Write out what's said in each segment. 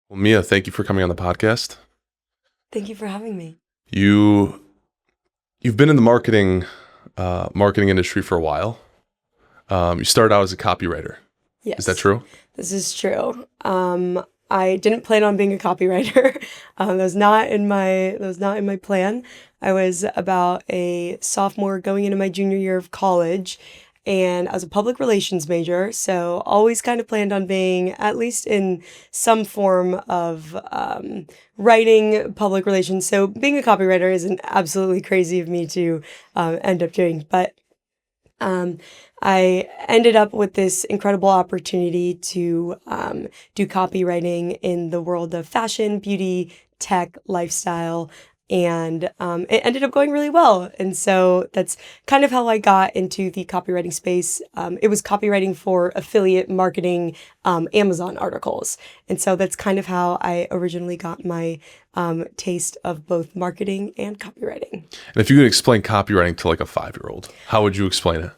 Well, Mia, thank you for coming on the podcast. Thank you for having me. You've been in the marketing industry for a while. You started out as a copywriter. Yes. Is that true? This is true. I didn't plan on being a copywriter. That was not in my plan. I was about a sophomore going into my junior year of college, and I was a public relations major, so always kind of planned on being at least in some form of writing, public relations. So being a copywriter isn't absolutely crazy of me to end up doing, but I ended up with this incredible opportunity to do copywriting in the world of fashion, beauty, tech, lifestyle, and it ended up going really well. And so that's kind of how I got into the copywriting space. It was copywriting for affiliate marketing Amazon articles. And so that's kind of how I originally got my taste of both marketing and copywriting. And if you could explain copywriting to like a 5-year-old, how would you explain it?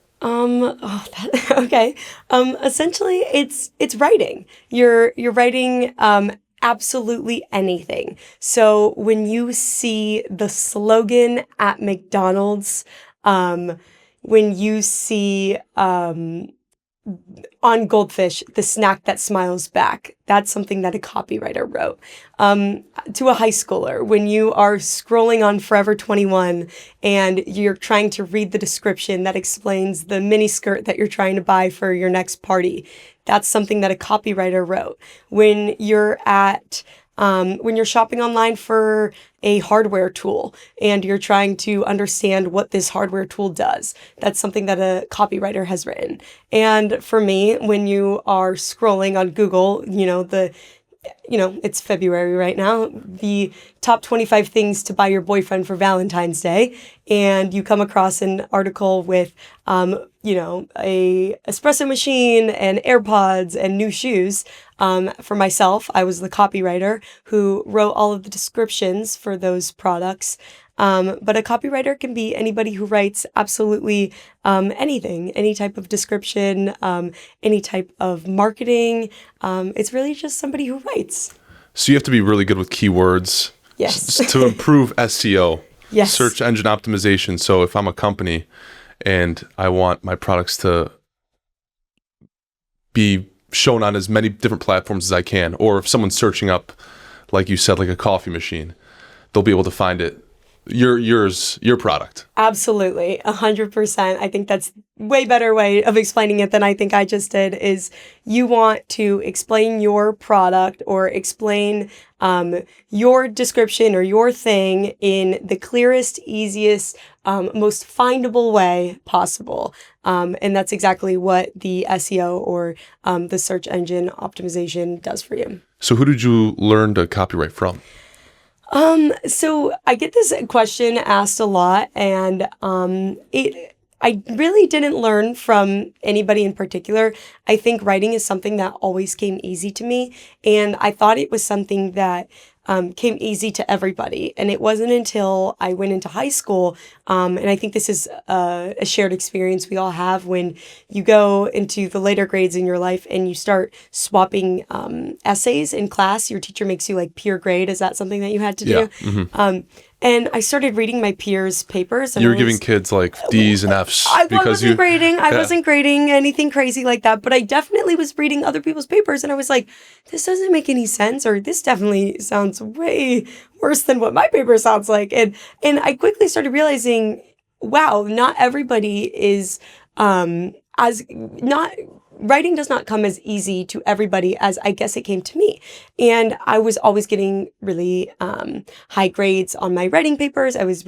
Okay. Essentially it's writing. You're writing, absolutely anything. So when you see the slogan at McDonald's, when you see, on Goldfish, the snack that smiles back, that's something that a copywriter wrote. To a high schooler, when you are scrolling on Forever 21 and you're trying to read the description that explains the mini skirt that you're trying to buy for your next party, that's something that a copywriter wrote. When you're shopping online for a hardware tool and you're trying to understand what this hardware tool does, that's something that a copywriter has written. And for me, when you are scrolling on Google, it's February right now, the top 25 things to buy your boyfriend for Valentine's Day, and you come across an article with, a espresso machine and AirPods and new shoes. For myself, I was the copywriter who wrote all of the descriptions for those products. But a copywriter can be anybody who writes absolutely anything, any type of description, any type of marketing. It's really just somebody who writes. So you have to be really good with keywords. Yes. To improve SEO. Yes. Search engine optimization. So if I'm a company and I want my products to be shown on as many different platforms as I can, or if someone's searching up, like you said, like a coffee machine, they'll be able to find it. Your product. Absolutely. 100%. I think that's way better way of explaining it than I think I just did. Is you want to explain your product or explain your description or your thing in the clearest, easiest, most findable way possible. And that's exactly what the SEO or the search engine optimization does for you. So who did you learn to copyright from? So I get this question asked a lot, and I really didn't learn from anybody in particular. I think writing is something that always came easy to me, and I thought it was something that came easy to everybody. And it wasn't until I went into high school, and I think this is a shared experience we all have when you go into the later grades in your life and you start swapping essays in class. Your teacher makes you like peer grade. Is that something that you had to do? Yeah. Mm-hmm. And I started reading my peers' papers. And you were giving kids like D's and F's. I wasn't grading anything crazy like that, but I definitely was reading other people's papers, and I was like, this doesn't make any sense, or this definitely sounds way worse than what my paper sounds like. And I quickly started realizing, wow, not everybody is writing does not come as easy to everybody as I guess it came to me. And I was always getting really high grades on my writing papers. I was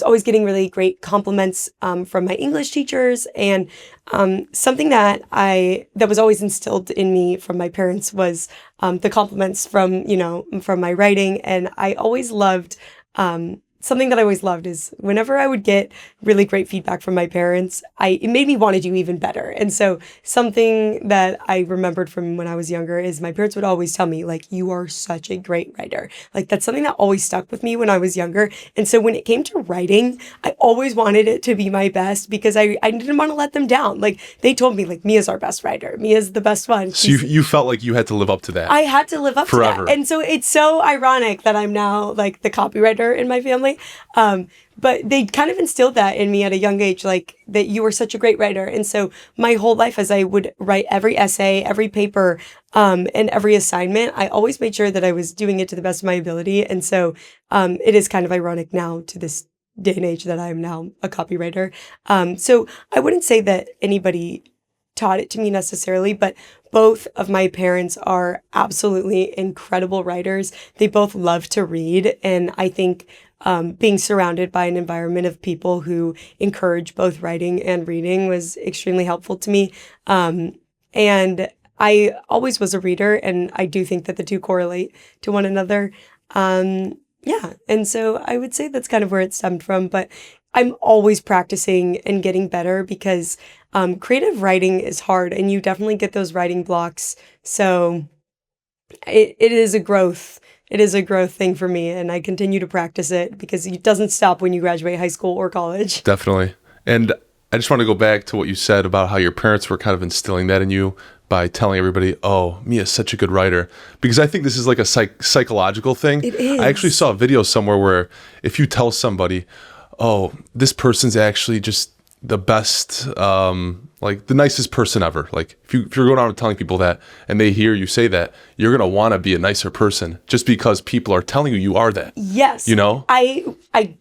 always getting really great compliments from my English teachers. And something that was always instilled in me from my parents was the compliments from my writing. And I always loved something that I always loved is whenever I would get really great feedback from my parents, it made me want to do even better. And so something that I remembered from when I was younger is my parents would always tell me, like, you are such a great writer. Like, that's something that always stuck with me when I was younger. And so when it came to writing, I always wanted it to be my best because I didn't want to let them down. Like, they told me, like, Mia's our best writer. Mia's the best one. So you felt like you had to live up to that. I had to live up forever. to that. And so it's so ironic that I'm now like the copywriter in my family. But they kind of instilled that in me at a young age, like that you were such a great writer. And so my whole life, as I would write every essay, every paper, and every assignment, I always made sure that I was doing it to the best of my ability. And so it is kind of ironic now to this day and age that I am now a copywriter. So I wouldn't say that anybody taught it to me necessarily, but both of my parents are absolutely incredible writers. They both love to read. And I think being surrounded by an environment of people who encourage both writing and reading was extremely helpful to me. And I always was a reader, and I do think that the two correlate to one another. Yeah. And so I would say that's kind of where it stemmed from, but I'm always practicing and getting better because creative writing is hard and you definitely get those writing blocks. So it is a growth. It is a growth thing for me, and I continue to practice it because it doesn't stop when you graduate high school or college. Definitely. And I just want to go back to what you said about how your parents were kind of instilling that in you by telling everybody, oh, Mia's such a good writer. Because I think this is like a psychological thing. It is. I actually saw a video somewhere where if you tell somebody, oh, this person's actually just the best, like the nicest person ever. Like if you're going around telling people that and they hear you say that, you're going to want to be a nicer person just because people are telling you are that. Yes. You know? I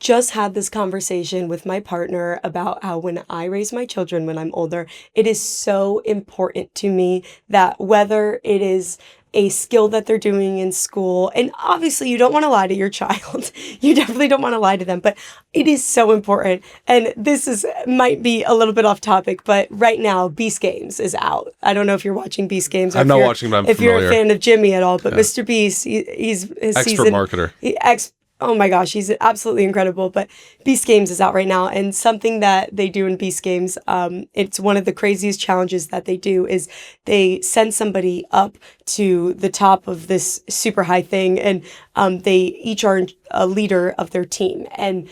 just had this conversation with my partner about how when I raise my children when I'm older, it is so important to me that whether it is a skill that they're doing in school. And obviously you don't want to lie to your child. You definitely don't want to lie to them, but it is so important. And this might be a little bit off topic, but right now Beast Games is out. I don't know if you're watching Beast Games. Or I'm not watching, but I'm if familiar. You're a fan of Jimmy at all, but yeah. Mr. Beast, he's his expert season, marketer. Oh my gosh, he's absolutely incredible. But Beast Games is out right now. And something that they do in Beast Games, it's one of the craziest challenges that they do is they send somebody up to the top of this super high thing. And they each are a leader of their team. And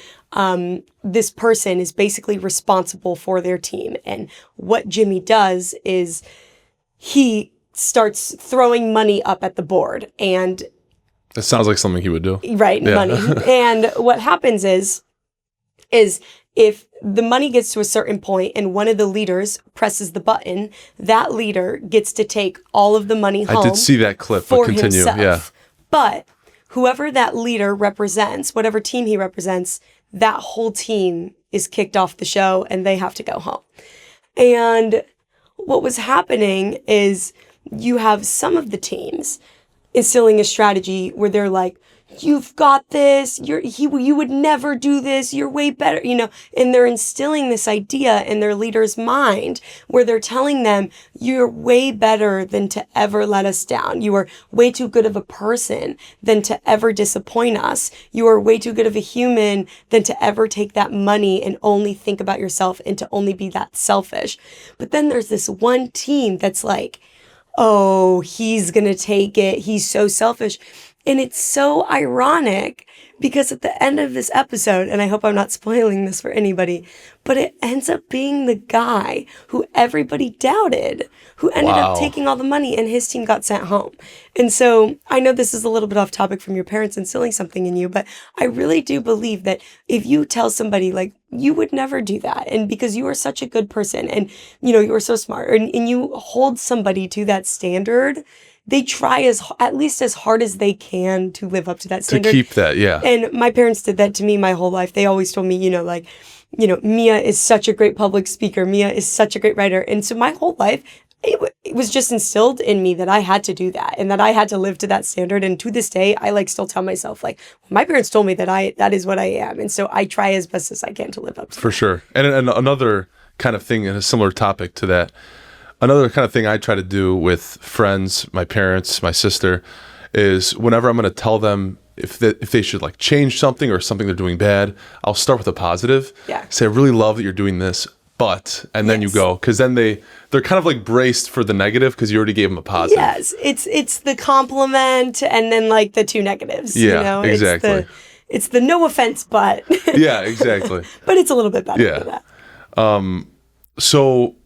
this person is basically responsible for their team. And what Jimmy does is he starts throwing money up at the board, and that sounds like something he would do. Right, yeah. Money. And what happens is if the money gets to a certain point and one of the leaders presses the button, that leader gets to take all of the money home. I did see that clip, for but continue. Himself. Yeah. But whoever that leader represents, whatever team he represents, that whole team is kicked off the show and they have to go home. And what was happening is you have some of the teams instilling a strategy where they're like, you've got this, you would never do this, you're way better, and they're instilling this idea in their leader's mind where they're telling them, you're way better than to ever let us down. You are way too good of a person than to ever disappoint us. You are way too good of a human than to ever take that money and only think about yourself and to only be that selfish. But then there's this one team that's like, oh, he's going to take it. He's so selfish. And it's so ironic because at the end of this episode, and I hope I'm not spoiling this for anybody, but it ends up being the guy who everybody doubted, who ended up taking all the money, and his team got sent home. And so I know this is a little bit off topic from your parents instilling something in you, but I really do believe that if you tell somebody like, you would never do that, and because you are such a good person and, you are so smart, and you hold somebody to that standard, they try at least as hard as they can to live up to that standard. To keep that, yeah. And my parents did that to me my whole life. They always told me, Mia is such a great public speaker. Mia is such a great writer. And so my whole life, it was just instilled in me that I had to do that and that I had to live to that standard. And to this day, I still tell myself my parents told me that is what I am. And so I try as best as I can to live up to that. For sure. And another kind of thing in a similar topic to that, another kind of thing I try to do with friends, my parents, my sister, is whenever I'm going to tell them if they should like change something or something they're doing bad, I'll start with a positive. Yeah. Say, I really love that you're doing this, but, and then you go, because then they're kind of like braced for the negative because you already gave them a positive. Yes, it's the compliment and then like the two negatives. Yeah, you know? exactly. It's the no offense, but. Yeah, exactly. But it's a little bit better for that. So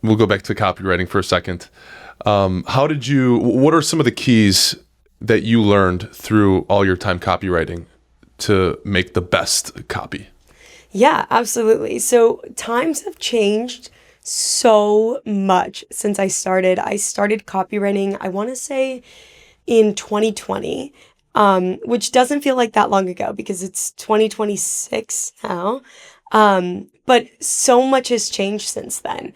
we'll go back to copywriting for a second. What are some of the keys that you learned through all your time copywriting to make the best copy? Yeah, absolutely. So times have changed so much since I started. I started copywriting, I want to say in 2020, which doesn't feel like that long ago because it's 2026 now. But so much has changed since then.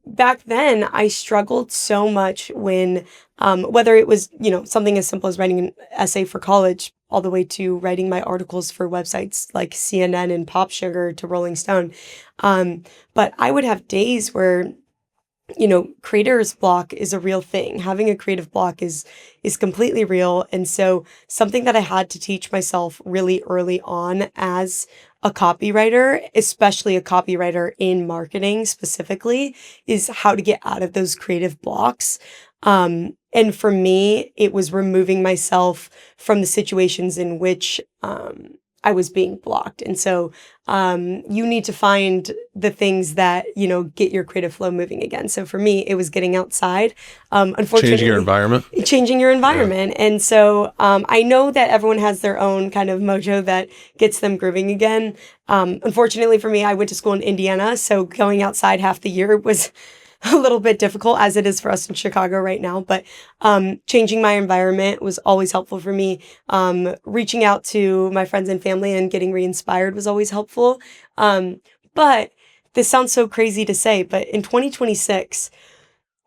Back then, I struggled so much when, whether it was, something as simple as writing an essay for college, all the way to writing my articles for websites like CNN and Pop Sugar to Rolling Stone. But I would have days where, creator's block is a real thing. Having a creative block is completely real. And so something that I had to teach myself really early on as a copywriter, especially a copywriter in marketing specifically, is how to get out of those creative blocks. And for me, it was removing myself from the situations in which I was being blocked. And so you need to find the things that, get your creative flow moving again. So for me, it was getting outside. Unfortunately, changing your environment. Yeah. And so I know that everyone has their own kind of mojo that gets them grooving again. Unfortunately for me, I went to school in Indiana. So going outside half the year was a little bit difficult, as it is for us in Chicago right now. But changing my environment was always helpful for me. Reaching out to my friends and family and getting re-inspired was always helpful. But this sounds so crazy to say, but in 2026,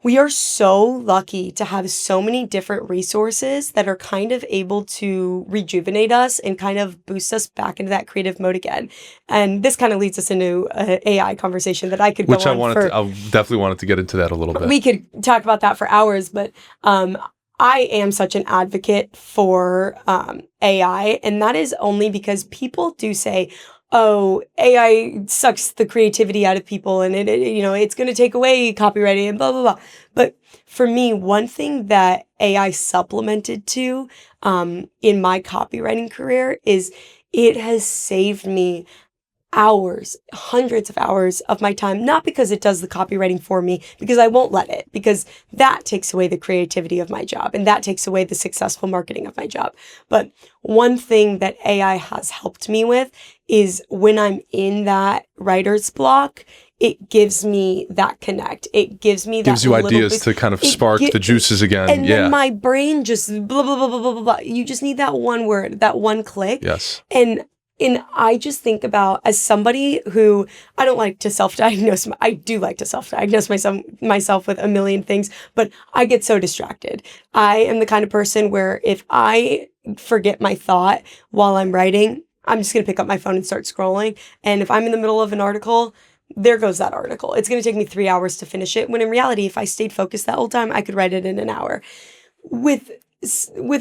we are so lucky to have so many different resources that are kind of able to rejuvenate us and kind of boost us back into that creative mode again. And this kind of leads us into an AI conversation that I could go on I definitely wanted to get into that a little bit. We could talk about that for hours, but I am such an advocate for AI, and that is only because people do say, oh, AI sucks the creativity out of people and it's going to take away copywriting and blah, blah, blah. But for me, one thing that AI supplemented to in my copywriting career is it has saved me hours, hundreds of hours of my time, not because it does the copywriting for me, because I won't let it, because that takes away the creativity of my job and that takes away the successful marketing of my job. But one thing that AI has helped me with is when I'm in that writer's block, it gives me that connect. It gives me that gives you ideas to kind of spark the juices again. And then my brain just blah, blah, blah, blah, blah, blah. You just need that one word, that one click. Yes. And I just think about, as somebody who, I don't like to self-diagnose. I do like to self-diagnose myself with a million things, but I get so distracted. I am the kind of person where if I forget my thought while I'm writing, I'm just going to pick up my phone and start scrolling. And if I'm in the middle of an article, there goes that article. It's going to take me 3 hours to finish it, when in reality, if I stayed focused that whole time, I could write it in an hour. With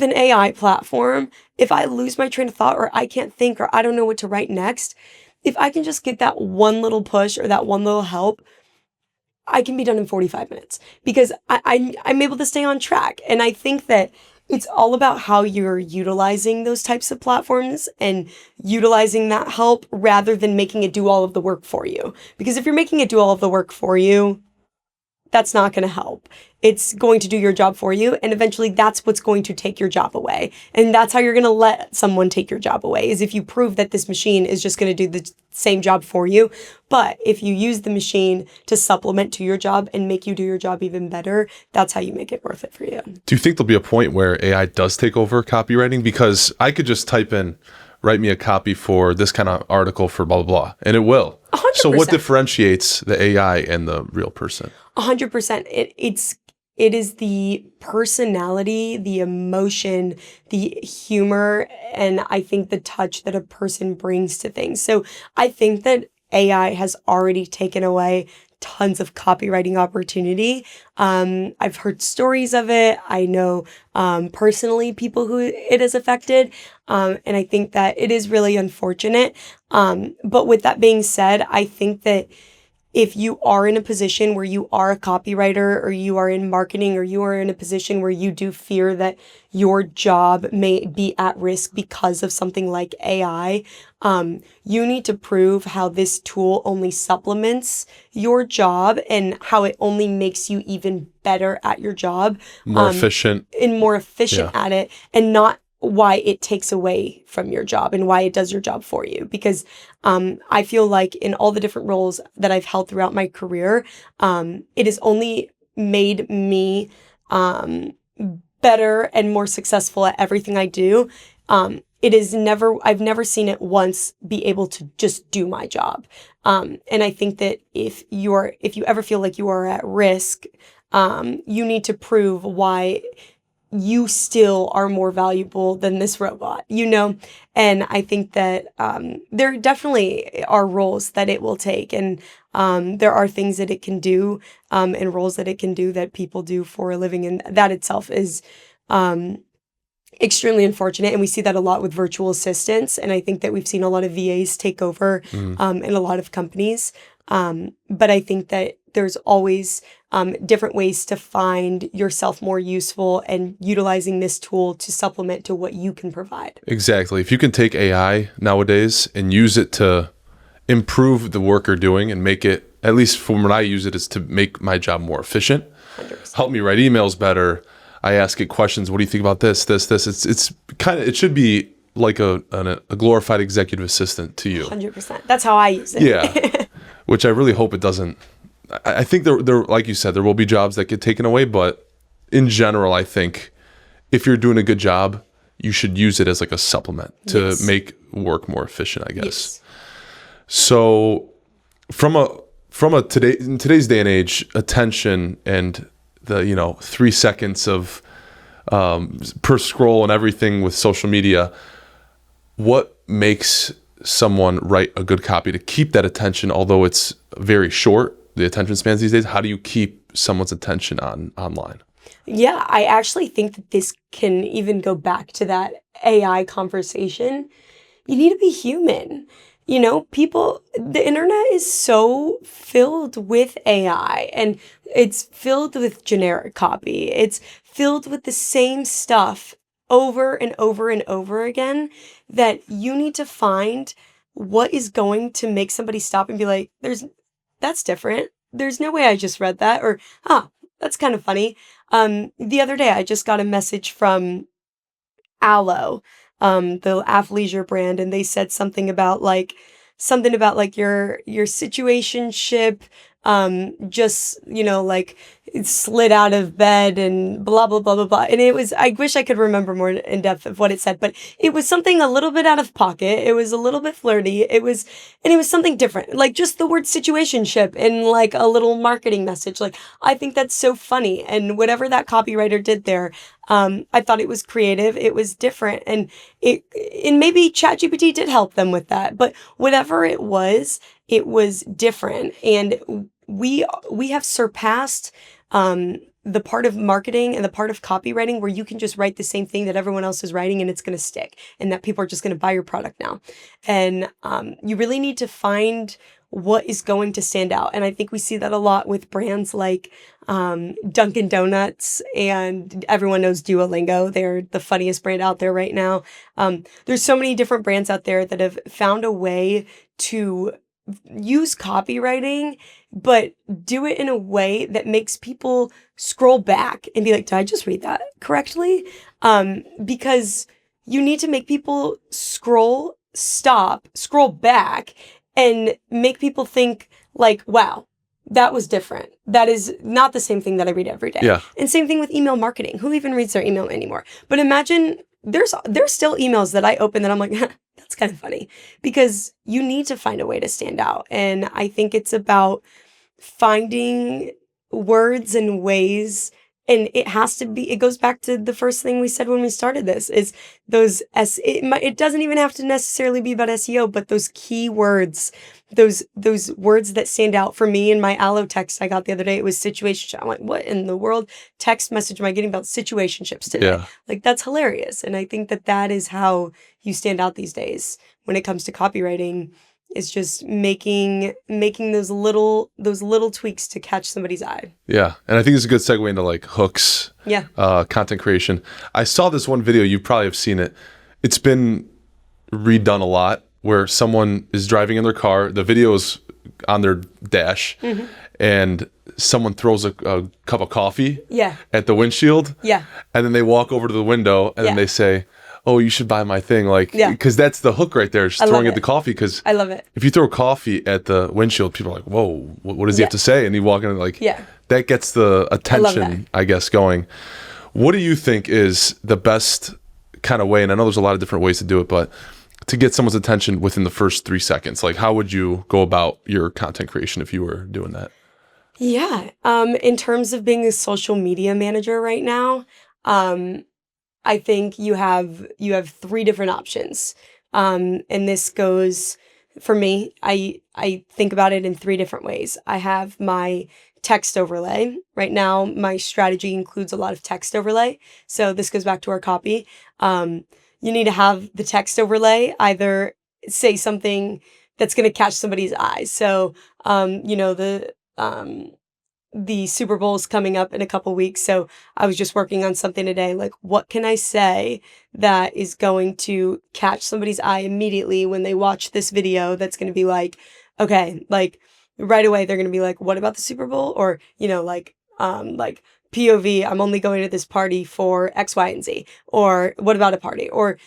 an AI platform, if I lose my train of thought or I can't think or I don't know what to write next, if I can just get that one little push or that one little help, I can be done in 45 minutes because I'm able to stay on track. And I think that it's all about how you're utilizing those types of platforms and utilizing that help rather than making it do all of the work for you. Because if you're making it do all of the work for you, that's not going to help. It's going to do your job for you. And eventually that's what's going to take your job away. And that's how you're going to let someone take your job away, is if you prove that this machine is just going to do the same job for you. But if you use the machine to supplement to your job and make you do your job even better, that's how you make it worth it for you. Do you think there'll be a point where AI does take over copywriting? Because I could just type in, write me a copy for this kind of article for blah, blah, blah, and it will. 100%. So what differentiates the AI and the real person? 100%. It is the personality, the emotion, the humor, and I think the touch that a person brings to things. So I think that AI has already taken away tons of copywriting opportunity. I've heard stories of it. I know personally people who it has affected. And I think that it is really unfortunate. But with that being said, I think that if you are in a position where you are a copywriter or you are in marketing or you are in a position where you do fear that your job may be at risk because of something like AI, you need to prove how this tool only supplements your job and how it only makes you even better at your job. More efficient. And more efficient at it, and not why it takes away from your job and why it does your job for you. Because I feel like in all the different roles that I've held throughout my career, it has only made me better and more successful at everything I do. I've never seen it once be able to just do my job. And I think that if you ever feel like you are at risk, you need to prove why you still are more valuable than this robot, And I think that there definitely are roles that it will take, and there are things that it can do, and roles that it can do that people do for a living, and that itself is extremely unfortunate. And we see that a lot with virtual assistants, and I think that we've seen a lot of VAs take over in a lot of companies. But I think that there's always different ways to find yourself more useful and utilizing this tool to supplement to what you can provide. Exactly. If you can take AI nowadays and use it to improve the work you're doing and make it, at least from when I use it, is to make my job more efficient, 100%. Help me write emails better. I ask it questions. What do you think about this? It's kind of, it should be like a glorified executive assistant to you. 100%. That's how I use it. Yeah. Which I really hope it doesn't. I think there, like you said, there will be jobs that get taken away, but in general, I think if you're doing a good job, you should use it as like a supplement to make work more efficient, I guess. Yes. So in today's day and age, attention and the 3 seconds of per scroll and everything with social media, what makes someone write a good copy to keep that attention, although it's very short, the attention spans these days? How do you keep someone's attention online? Yeah, I actually think that this can even go back to that AI conversation. You need to be human. The internet is so filled with AI, and it's filled with generic copy. It's filled with the same stuff over and over and over again, that you need to find what is going to make somebody stop and be like, that's different. There's no way I just read that. Or, that's kind of funny. The other day I just got a message from Aloe, the athleisure brand, and they said something about like your situationship, just, like it slid out of bed and blah, blah, blah, blah, blah. And I wish I could remember more in depth of what it said, but it was something a little bit out of pocket. It was a little bit flirty. It was something different, like just the word situationship and like a little marketing message. Like, I think that's so funny. And whatever that copywriter did there, I thought it was creative. It was different. And maybe ChatGPT did help them with that, but whatever it was different. And we have surpassed the part of marketing and the part of copywriting where you can just write the same thing that everyone else is writing and it's going to stick, and that people are just going to buy your product now. And you really need to find what is going to stand out. And I think we see that a lot with brands like Dunkin' Donuts, and everyone knows Duolingo. They're the funniest brand out there right now. There's so many different brands out there that have found a way to use copywriting, but do it in a way that makes people scroll back and be like, did I just read that correctly? Because you need to make people scroll back, and make people think like, wow, that was different. That is not the same thing that I read every day. Yeah. And same thing with email marketing. Who even reads their email anymore? But imagine there's still emails that I open that I'm like, that's kind of funny, because you need to find a way to stand out. And I think it's about finding words and ways And it has to be, it goes back to the first thing we said when we started this, is those, it doesn't even have to necessarily be about SEO, but those key words, those words that stand out for me in my Allo text I got the other day. It was situation. I'm like, what in the world text message am I getting about situationships today? Yeah. Like, that's hilarious. And I think that is how you stand out these days when it comes to copywriting. Is just making those little tweaks to catch somebody's eye. Yeah. And I think it's a good segue into like hooks, Yeah. content creation. I saw this one video, you probably have seen it. It's been redone a lot, where someone is driving in their car, the video is on their dash, and someone throws a cup of coffee at the windshield. Yeah. And then they walk over to the window and then they say, oh, you should buy my thing. Like, because that's the hook right there, just throwing at the coffee. Because I love it. If you throw coffee at the windshield, people are like, whoa, what does he have to say? And you walk in and like, that gets the attention, I guess, going. What do you think is the best kind of way? And I know there's a lot of different ways to do it, but to get someone's attention within the first 3 seconds, like how would you go about your content creation if you were doing that? Yeah. In terms of being a social media manager right now, I think you have 3 different options. And this goes, for me, I think about it in 3 different ways. I have my text overlay. Right now, my strategy includes a lot of text overlay. So this goes back to our copy. You need to have the text overlay either say something that's going to catch somebody's eyes. So, the Super Bowl is coming up in a couple weeks. So I was just working on something today. Like, what can I say that is going to catch somebody's eye immediately when they watch this video? That's going to be like, okay, like right away, they're going to be like, what about the Super Bowl? Or, like POV, I'm only going to this party for X, Y, and Z. Or what about a party? Or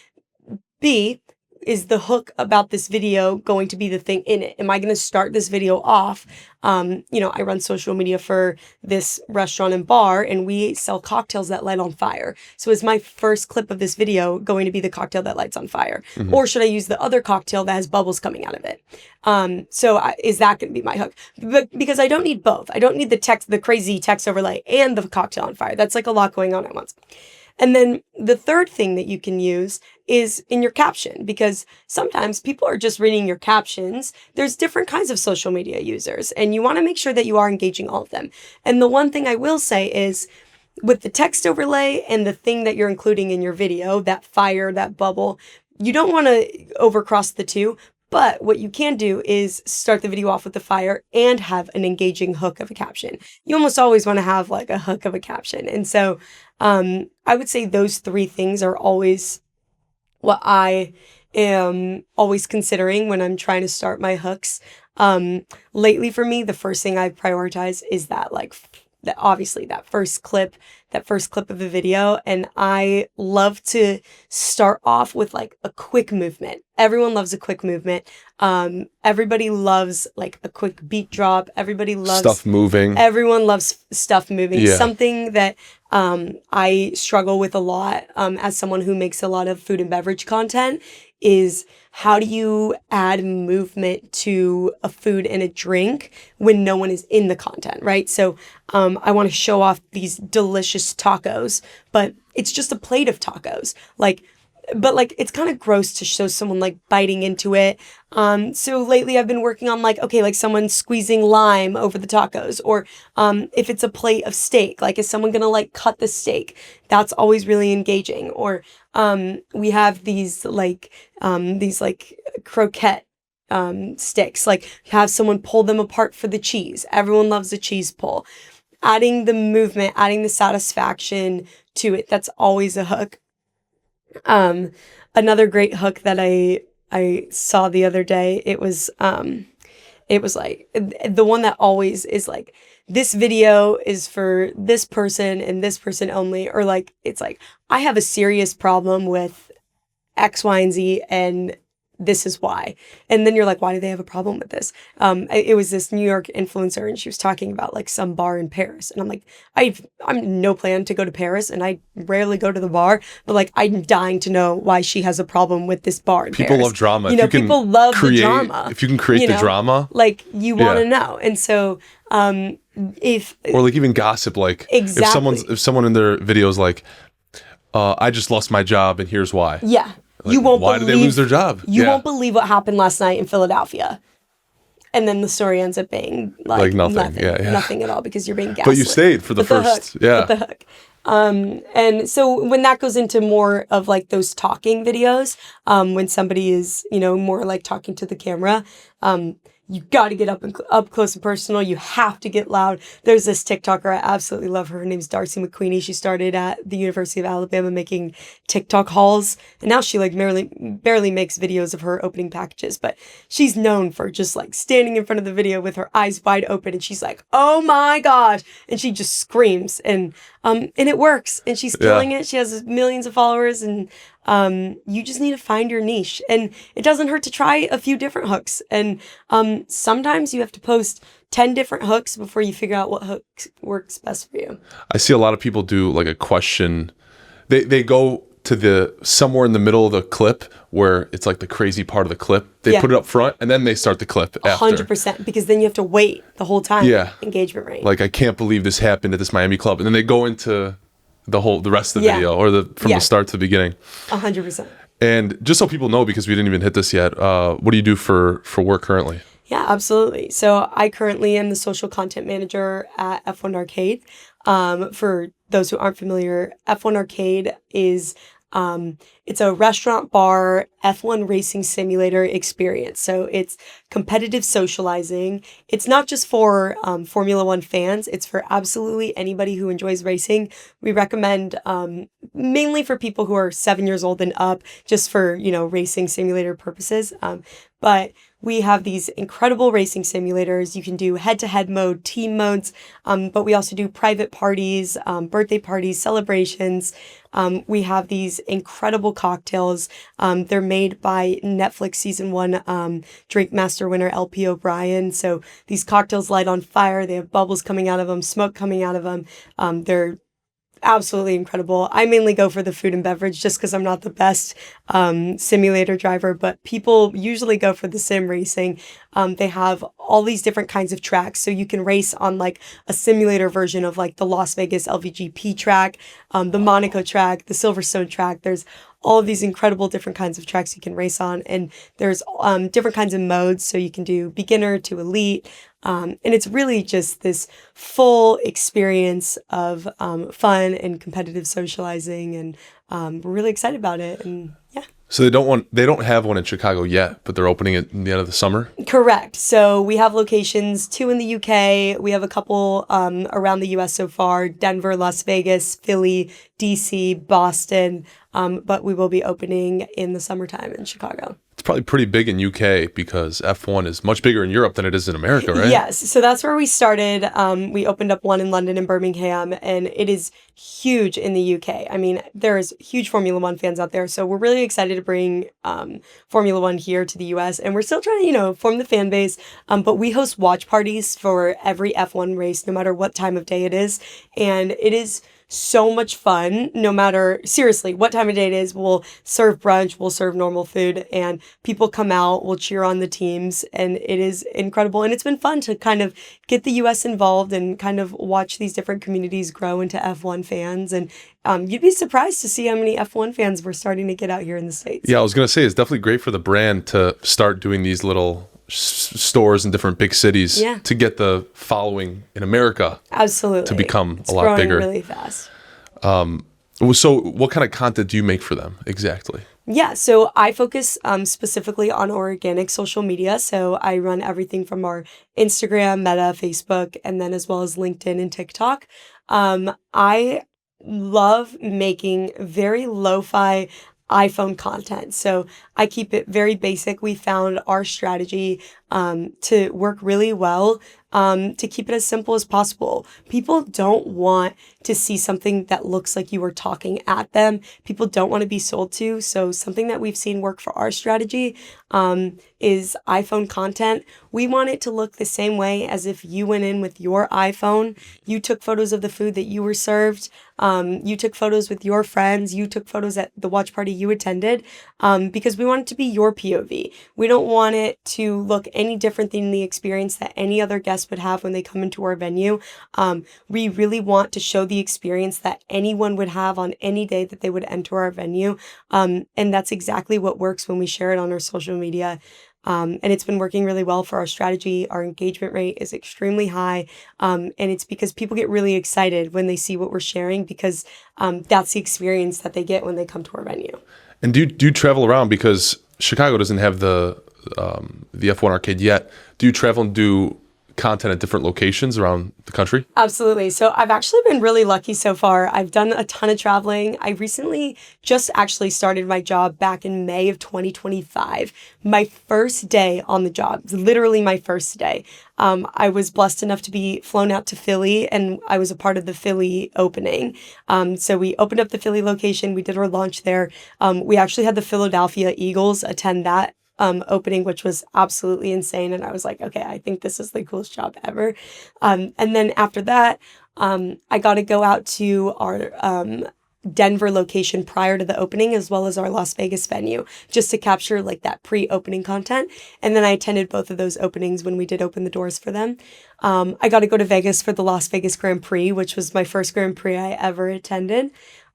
B, is the hook about this video going to be the thing in it? Am I going to start this video off? I run social media for this restaurant and bar, and we sell cocktails that light on fire. So is my first clip of this video going to be the cocktail that lights on fire? Or should I use the other cocktail that has bubbles coming out of it? Is that going to be my hook? But because I don't need both. I don't need the crazy text overlay and the cocktail on fire. That's like a lot going on at once. And then the third thing that you can use is in your caption, because sometimes people are just reading your captions. There's different kinds of social media users, and you want to make sure that you are engaging all of them. And the one thing I will say is with the text overlay and the thing that you're including in your video, that fire, that bubble, you don't want to overcross the two. But what you can do is start the video off with the fire and have an engaging hook of a caption. You almost always want to have like a hook of a caption. And so I would say those 3 things are always what I am always considering when I'm trying to start my hooks. Lately for me, the first thing I prioritize is that obviously that first clip of the video. And I love to start off with like a quick movement. Everyone loves a quick movement. Everybody loves like a quick beat drop. Everybody loves stuff moving. Everyone loves stuff moving. Yeah. Something that I struggle with a lot as someone who makes a lot of food and beverage content is how do you add movement to a food and a drink when no one is in the content, right? So I want to show off these delicious tacos, but it's just a plate of tacos. But it's kind of gross to show someone like biting into it. So lately I've been working on like someone squeezing lime over the tacos, or if it's a plate of steak, like is someone gonna like cut the steak? That's always really engaging. Or we have these croquette sticks, like have someone pull them apart for the cheese. Everyone loves a cheese pull. Adding the movement, adding the satisfaction to it, that's always a hook. Another great hook that I saw the other day, it was like the one that always is like, this video is for this person and this person only, or like, it's like, I have a serious problem with X, Y, and Z, and this is why. And then you're like, why do they have a problem with this? It was this New York influencer, and she was talking about like some bar in Paris. And I'm like, I'm no plan to go to Paris, and I rarely go to the bar, but like, I'm dying to know why she has a problem with this bar in People Paris. love drama. People love the drama. If you can create the drama. Like, you want to know. And so Or like even gossip, like Exactly. if someone in their videos like, I just lost my job and here's why. Yeah. Like, You won't why believe, did they lose their job? You won't believe what happened last night in Philadelphia. And then the story ends up being like nothing. Yeah. Nothing at all, because you're being gaslit. But you stayed for the first. With the hook. And so when that goes into more of like those talking videos, when somebody is, more like talking to the camera, you got to get up close and personal. You have to get loud. There's this TikToker, I absolutely love her. Her name's Darcy McQueenie. She started at the University of Alabama making TikTok hauls, and now she like barely makes videos of her opening packages. But she's known for just like standing in front of the video with her eyes wide open, and she's like, "Oh my gosh!" and she just screams, and it works, and she's killing it. She has millions of followers, and you just need to find your niche, and it doesn't hurt to try a few different hooks. And sometimes you have to post 10 different hooks before you figure out what hook works best for you. I see a lot of people do like a question. They go to somewhere in the middle of the clip where it's like the crazy part of the clip. They put it up front and then they start the clip after. 100%, because then you have to wait the whole time. Yeah. Engagement rate. Like, I can't believe this happened at this Miami club. And then they go into the rest of the video, or from the start to the beginning. 100%. And just so people know, because we didn't even hit this yet, what do you do for work currently? Yeah, absolutely. So I currently am the social content manager at F1 Arcade. For those who aren't familiar, F1 Arcade is it's a restaurant bar F1 racing simulator experience. So it's competitive socializing. It's not just for Formula One fans. It's for absolutely anybody who enjoys racing. We recommend mainly for people who are 7 years old and up, just for, racing simulator purposes. But we have these incredible racing simulators. You can do head-to-head mode, team modes, but we also do private parties, birthday parties, celebrations. We have these incredible cocktails. They're made by Netflix season 1 Drink Master winner LP O'Brien. So these cocktails light on fire. They have bubbles coming out of them, smoke coming out of them. They're absolutely incredible. I mainly go for the food and beverage just because I'm not the best simulator driver, but people usually go for the sim racing. They have all these different kinds of tracks, so you can race on like a simulator version of like the Las Vegas LVGP track, the Monaco track, the Silverstone track. There's all of these incredible different kinds of tracks you can race on, and there's different kinds of modes, so you can do beginner to elite. And it's really just this full experience of fun and competitive socializing, and we're really excited about it. And yeah. So they don't have one in Chicago yet, but they're opening it in the end of the summer? Correct. So we have locations, 2 in the UK. We have a couple around the US so far: Denver, Las Vegas, Philly, DC, Boston. But we will be opening in the summertime in Chicago. It's probably pretty big in UK because F1 is much bigger in Europe than it is in America, right? Yes. So that's where we started. We opened up one in London and Birmingham, and it is huge in the UK. I mean, there's huge Formula One fans out there. So we're really excited to bring Formula One here to the US. And we're still trying to, form the fan base. But we host watch parties for every F1 race, no matter what time of day it is. And it is so much fun, no matter, seriously, what time of day it is. We'll serve brunch, we'll serve normal food, and people come out, we'll cheer on the teams, and it is incredible. And it's been fun to kind of get the US involved and kind of watch these different communities grow into F1 fans. And you'd be surprised to see how many F1 fans we're starting to get out here in the States. Yeah, I was going to say, it's definitely great for the brand to start doing these little stores in different big cities to get the following in America. Absolutely. To become it's a lot bigger. Really fast. So what kind of content do you make for them exactly? Yeah, so I focus specifically on organic social media. So I run everything from our Instagram, Meta, Facebook, and then as well as LinkedIn and TikTok. I love making very lo-fi iPhone content. So I keep it very basic. We found our strategy to work really well, to keep it as simple as possible. People don't want to see something that looks like you are talking at them. People don't want to be sold to. So something that we've seen work for our strategy is iPhone content. We want it to look the same way as if you went in with your iPhone. You took photos of the food that you were served. You took photos with your friends. You took photos at the watch party you attended, because we want it to be your POV. We don't want it to look any different than the experience that any other guest would have when they come into our venue. We really want to show the experience that anyone would have on any day that they would enter our venue. And that's exactly what works when we share it on our social media. And it's been working really well for our strategy. Our engagement rate is extremely high. And it's because people get really excited when they see what we're sharing, because that's the experience that they get when they come to our venue. And do you travel around, because Chicago doesn't have the F1 arcade yet? Do you travel and do content at different locations around the country? Absolutely. So I've actually been really lucky so far. I've done a ton of traveling. I recently just actually started my job back in May of 2025. My first day on the job, literally my first day. I was blessed enough to be flown out to Philly, and I was a part of the Philly opening. So we opened up the Philly location. We did our launch there. We actually had the Philadelphia Eagles attend that opening, which was absolutely insane. And I was like, okay, I think this is the coolest job ever. And then after that, I got to go out to our Denver location prior to the opening, as well as our Las Vegas venue, just to capture like that pre-opening content. And then I attended both of those openings when we did open the doors for them. I got to go to Vegas for the Las Vegas Grand Prix, which was my first Grand Prix I ever attended.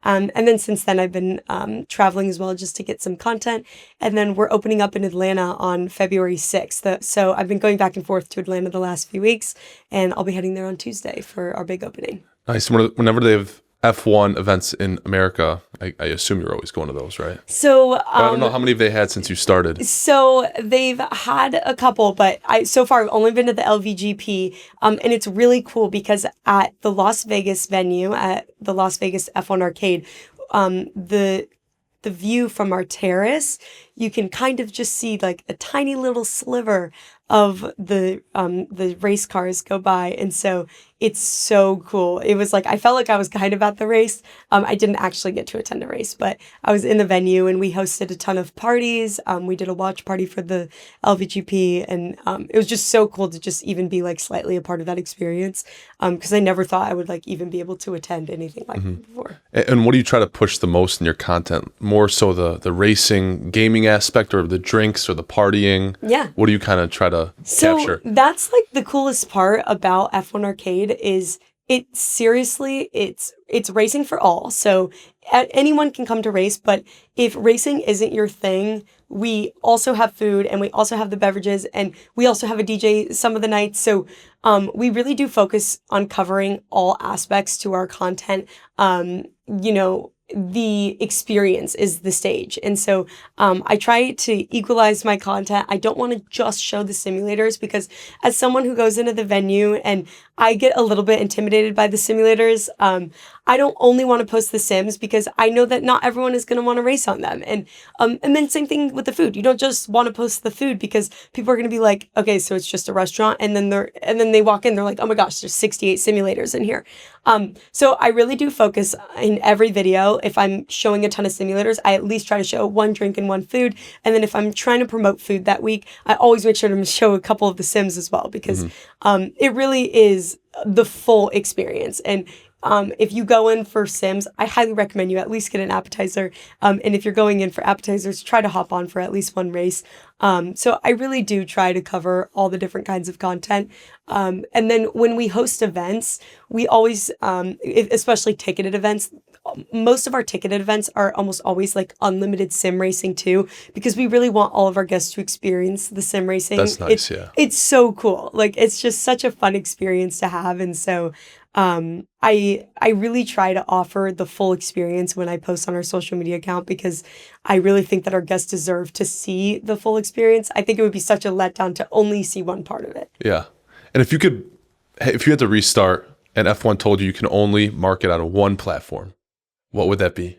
And then since then, I've been traveling as well, just to get some content. And then we're opening up in Atlanta on February 6th. So I've been going back and forth to Atlanta the last few weeks, and I'll be heading there on Tuesday for our big opening. Nice. Whenever they have F1 events in America, I assume you're always going to those, right? So I don't know how many they had since you started. So they've had a couple, but so far I've only been to the LVGP, and it's really cool because at the Las Vegas venue, at the Las Vegas F1 arcade, the view from our terrace, you can kind of just see like a tiny little sliver of the race cars go by. And so it's so cool. It was like, I felt like I was kind of at the race. I didn't actually get to attend a race, but I was in the venue, and we hosted a ton of parties. We did a watch party for the LVGP, and it was just so cool to just even be like slightly a part of that experience. Because I never thought I would like even be able to attend anything like that before. And what do you try to push the most in your content? More so the racing, gaming aspect, or the drinks, or the partying? Yeah. What do you kind of try to capture? So that's like the coolest part about F1 Arcade is it's racing for all. So anyone can come to race, but if racing isn't your thing, we also have food, and we also have the beverages, and we also have a DJ some of the nights. So we really do focus on covering all aspects to our content. The experience is the stage. And so I try to equalize my content. I don't want to just show the simulators, because as someone who goes into the venue and I get a little bit intimidated by the simulators, I don't only want to post the sims, because I know that not everyone is going to want to race on them. And then same thing with the food. You don't just want to post the food, because people are going to be like, okay, so it's just a restaurant. And then they walk in, they're like, oh my gosh, there's 68 simulators in here. So I really do focus in every video. If I'm showing a ton of simulators, I at least try to show one drink and one food. And then if I'm trying to promote food that week, I always make sure to show a couple of the sims as well, because it really is the full experience. And if you go in for sims, I highly recommend you at least get an appetizer. And if you're going in for appetizers, try to hop on for at least one race. So I really do try to cover all the different kinds of content. And then when we host events, we always, especially ticketed events, most of our ticketed events are almost always like unlimited sim racing too, because we really want all of our guests to experience the sim racing. That's nice, yeah. It's so cool. Like, it's just such a fun experience to have. And so I really try to offer the full experience when I post on our social media account, because I really think that our guests deserve to see the full experience. I think it would be such a letdown to only see one part of it. Yeah. And if you had to restart and F1 told you can only market on one platform, what would that be?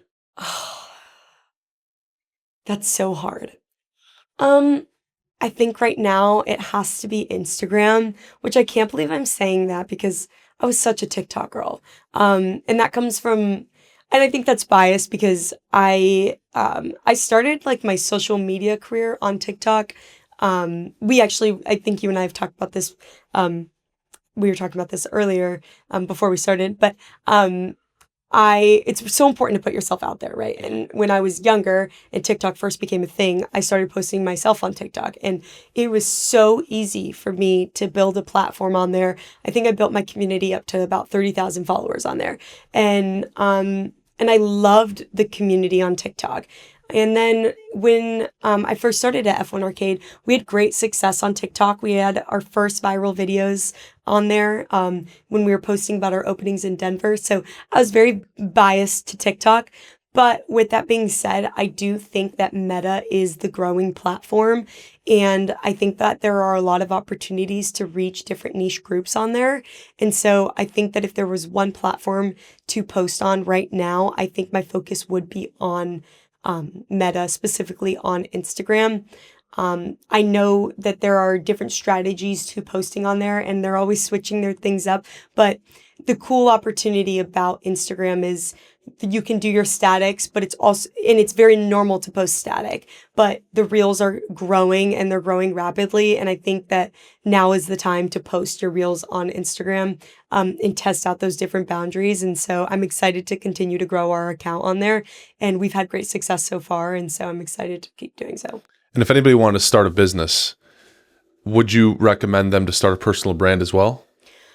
That's so hard. I think right now it has to be Instagram, which I can't believe I'm saying that, because I was such a TikTok girl. And that comes from, and I think that's biased, because I started like my social media career on TikTok. I think you and I have talked about this. We were talking about this earlier, before we started, but, it's so important to put yourself out there, right? And when I was younger and TikTok first became a thing, I started posting myself on TikTok, and it was so easy for me to build a platform on there. I think I built my community up to about 30,000 followers on there. And I loved the community on TikTok. And then when I first started at F1 Arcade, we had great success on TikTok. We had our first viral videos on there when we were posting about our openings in Denver. So I was very biased to TikTok. But with that being said, I do think that Meta is the growing platform. And I think that there are a lot of opportunities to reach different niche groups on there. And so I think that if there was one platform to post on right now, I think my focus would be on Meta, specifically on Instagram. I know that there are different strategies to posting on there, and they're always switching their things up. But the cool opportunity about Instagram is you can do your statics, but it's very normal to post static, but the reels are growing and they're growing rapidly. And I think that now is the time to post your reels on Instagram, and test out those different boundaries. And so I'm excited to continue to grow our account on there, and we've had great success so far. And so I'm excited to keep doing so. And if anybody wanted to start a business, would you recommend them to start a personal brand as well?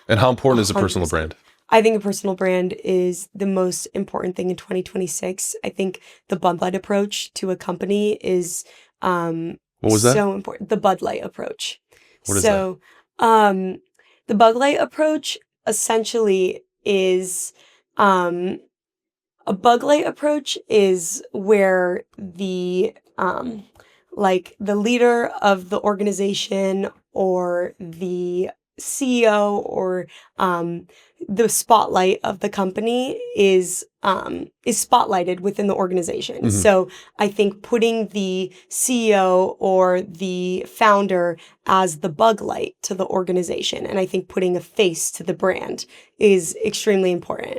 And how important is a personal 100%. brand? I think a personal brand is the most important thing in 2026. I think the Bud Light approach to a company is What was that? so important. The Bud Light approach. What is So the Bud Light approach essentially is a Bud Light approach is where the the leader of the organization or the CEO or the spotlight of the company is spotlighted within the organization. Mm-hmm. So I think putting the CEO or the founder as the bug light to the organization, and I think putting a face to the brand is extremely important.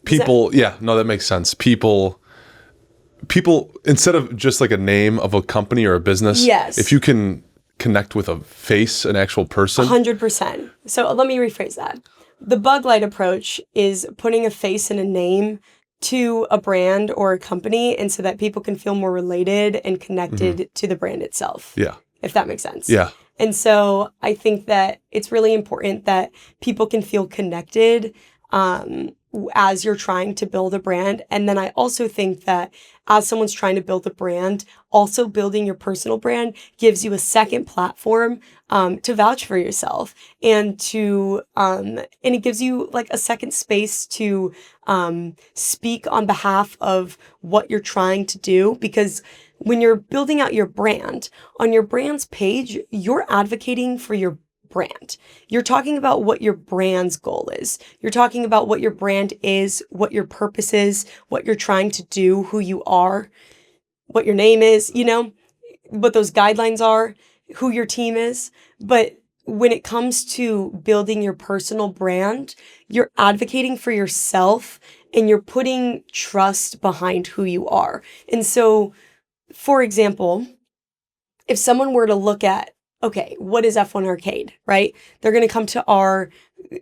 That makes sense. People, instead of just like a name of a company or a business, Yes. if you can connect with a face, an actual person. 100%. So let me rephrase that. The bug light approach is putting a face and a name to a brand or a company, and so that people can feel more related and connected to the brand itself. Yeah. If that makes sense. Yeah. And so I think that it's really important that people can feel connected as you're trying to build a brand. And then I also think that as someone's trying to build a brand, also building your personal brand gives you a second platform to vouch for yourself and and it gives you like a second space to speak on behalf of what you're trying to do. Because when you're building out your brand, on your brand's page, you're advocating for your brand. You're talking about what your brand's goal is. You're talking about what your brand is, what your purpose is, what you're trying to do, who you are, what your name is, what those guidelines are, who your team is. But when it comes to building your personal brand, you're advocating for yourself and you're putting trust behind who you are. And so, for example, if someone were to look at, okay, what is F1 Arcade, right? They're going to come to our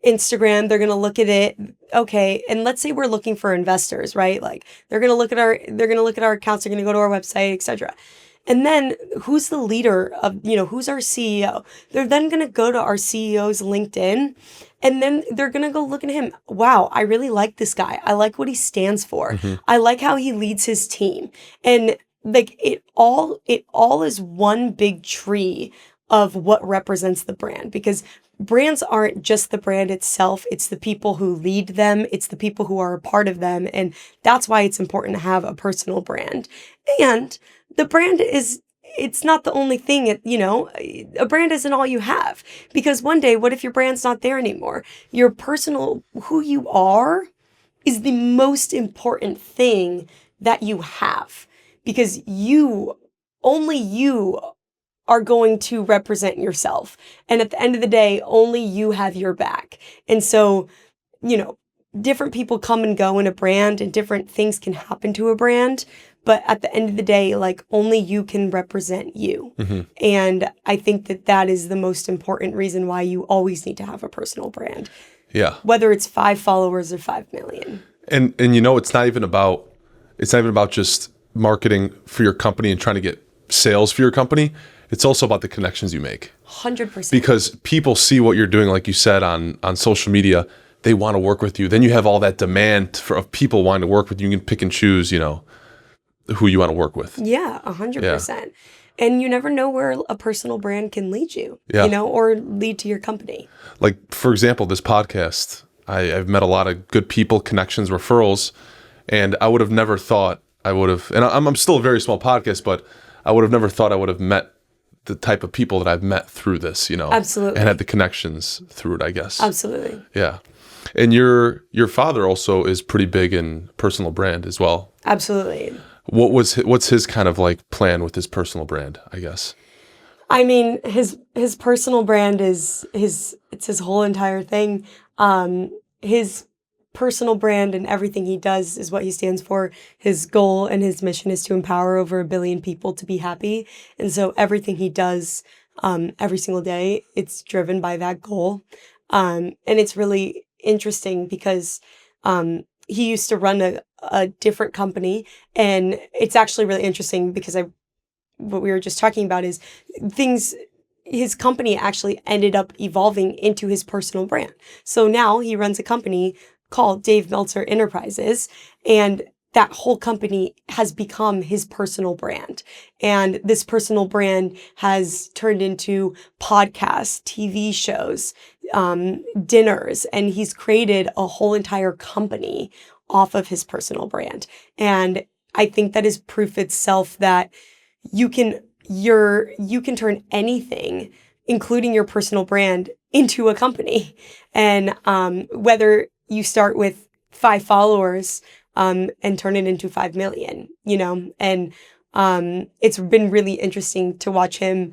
Instagram. They're going to look at it. Okay. And let's say we're looking for investors, right? Like they're going to look at our accounts. They're going to go to our website, etc. And then who's the leader of, who's our CEO? They're then going to go to our CEO's LinkedIn, and then they're going to go look at him. Wow, I really like this guy. I like what he stands for. Mm-hmm. I like how he leads his team. And like it all is one big tree of what represents the brand, because brands aren't just the brand itself. It's the people who lead them. It's the people who are a part of them. And that's why it's important to have a personal brand. And the brand it's not the only thing, a brand isn't all you have, because one day, what if your brand's not there anymore? Your personal, who you are is the most important thing that you have, because only you are going to represent yourself. And at the end of the day, only you have your back. And so, different people come and go in a brand and different things can happen to a brand. But at the end of the day, like only you can represent you. Mm-hmm. And I think that is the most important reason why you always need to have a personal brand. Yeah. Whether it's 5 followers or 5 million. And it's not even about just marketing for your company and trying to get sales for your company. It's also about the connections you make. 100%. Because people see what you're doing, like you said, on social media. They want to work with you. Then you have all that demand of people wanting to work with you. You can pick and choose, who you want to work with. Yeah, 100%. And you never know where a personal brand can lead you, Yeah. or lead to your company. Like, for example, this podcast, I've met a lot of good people, connections, referrals, and I would have never thought I would have, and I'm still a very small podcast, but I would have never thought I would have met the type of people that I've met through this, Absolutely. and had the connections through it, I guess. Absolutely. Yeah. And your father also is pretty big in personal brand as well. Absolutely. What's his kind of like plan with his personal brand, I guess? I mean, his personal brand is it's his whole entire thing. His personal brand and everything he does is what he stands for. His goal and his mission is to empower over 1 billion people to be happy. And so everything he does every single day, it's driven by that goal. And it's really interesting because he used to run a different company, and it's actually really interesting because what we were just talking about is his company actually ended up evolving into his personal brand. So now he runs a company called Dave Meltzer Enterprises, and that whole company has become his personal brand. And this personal brand has turned into podcasts, TV shows, dinners, and he's created a whole entire company off of his personal brand. And I think that is proof itself that you can turn anything, including your personal brand, into a company. And whether you start with 5 followers and turn it into 5 million, and it's been really interesting to watch him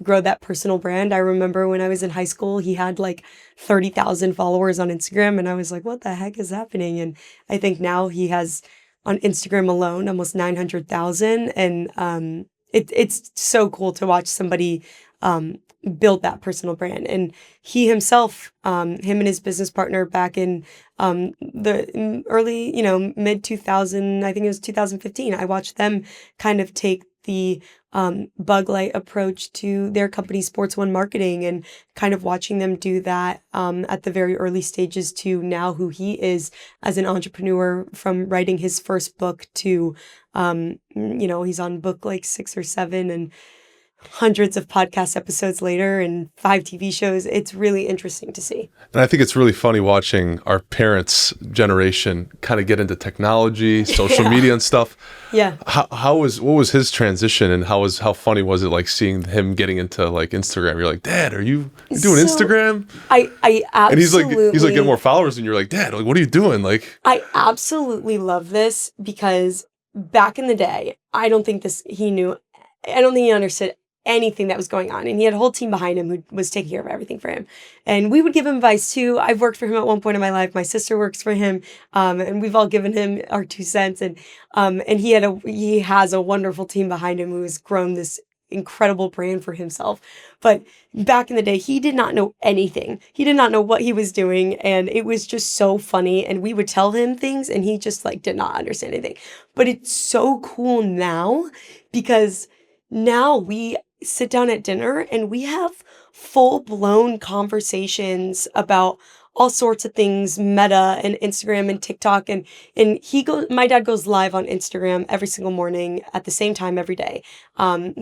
grow that personal brand. I remember when I was in high school, he had like 30,000 followers on Instagram, and I was like, what the heck is happening? And I think now he has on Instagram alone almost 900,000, and it's so cool to watch somebody build that personal brand. And he himself, him and his business partner back in the early, mid 2000, I think it was 2015, I watched them kind of take the bug light approach to their company, Sports One Marketing, and kind of watching them do that at the very early stages to now who he is as an entrepreneur, from writing his first book to, he's on book like 6 or 7 and hundreds of podcast episodes later and 5 TV shows. It's really interesting to see. And I think it's really funny watching our parents' generation kind of get into technology, social media and stuff. Yeah. What was his transition, and how funny was it, like seeing him getting into like Instagram? You're like, Dad, are you doing Instagram? I absolutely. And he's like getting more followers, and you're like, Dad, like, what are you doing? Like, I absolutely love this because back in the day, I don't think he understood anything that was going on. And he had a whole team behind him who was taking care of everything for him. And we would give him advice too. I've worked for him at one point in my life. My sister works for him. And we've all given him our 2 cents. And he has a wonderful team behind him who has grown this incredible brand for himself. But back in the day, he did not know anything. He did not know what he was doing. And it was just so funny. And we would tell him things and he just like did not understand anything. But it's so cool now because now we sit down at dinner and we have full-blown conversations about all sorts of things, Meta and Instagram and TikTok, and my dad goes live on Instagram every single morning at the same time every day. And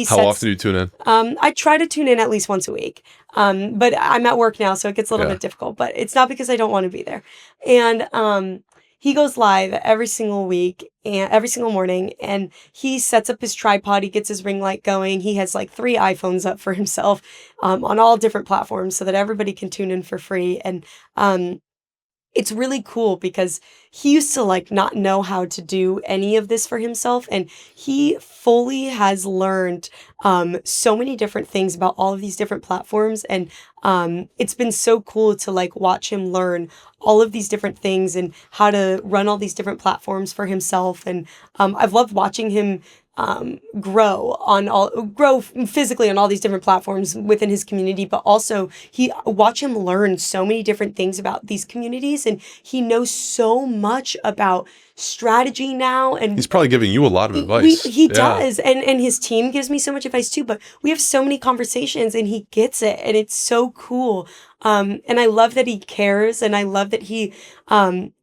how often do you tune in? I try to tune in at least once a week. But I'm at work now, so it gets a little bit difficult, but it's not because I don't want to be there. And he goes live every single week and every single morning, and he sets up his tripod. He gets his ring light going. He has like 3 iPhones up for himself on all different platforms so that everybody can tune in for free. And it's really cool because he used to like not know how to do any of this for himself. And he fully has learned so many different things about all of these different platforms. And it's been so cool to like watch him learn all of these different things and how to run all these different platforms for himself. And I've loved watching him grow physically on all these different platforms within his community, but also watch him learn so many different things about these communities, and he knows so much about strategy now. And he's probably giving you a lot of advice. He does, and his team gives me so much advice too. But we have so many conversations, and he gets it, and it's so cool. And I love that he cares, and I love that he.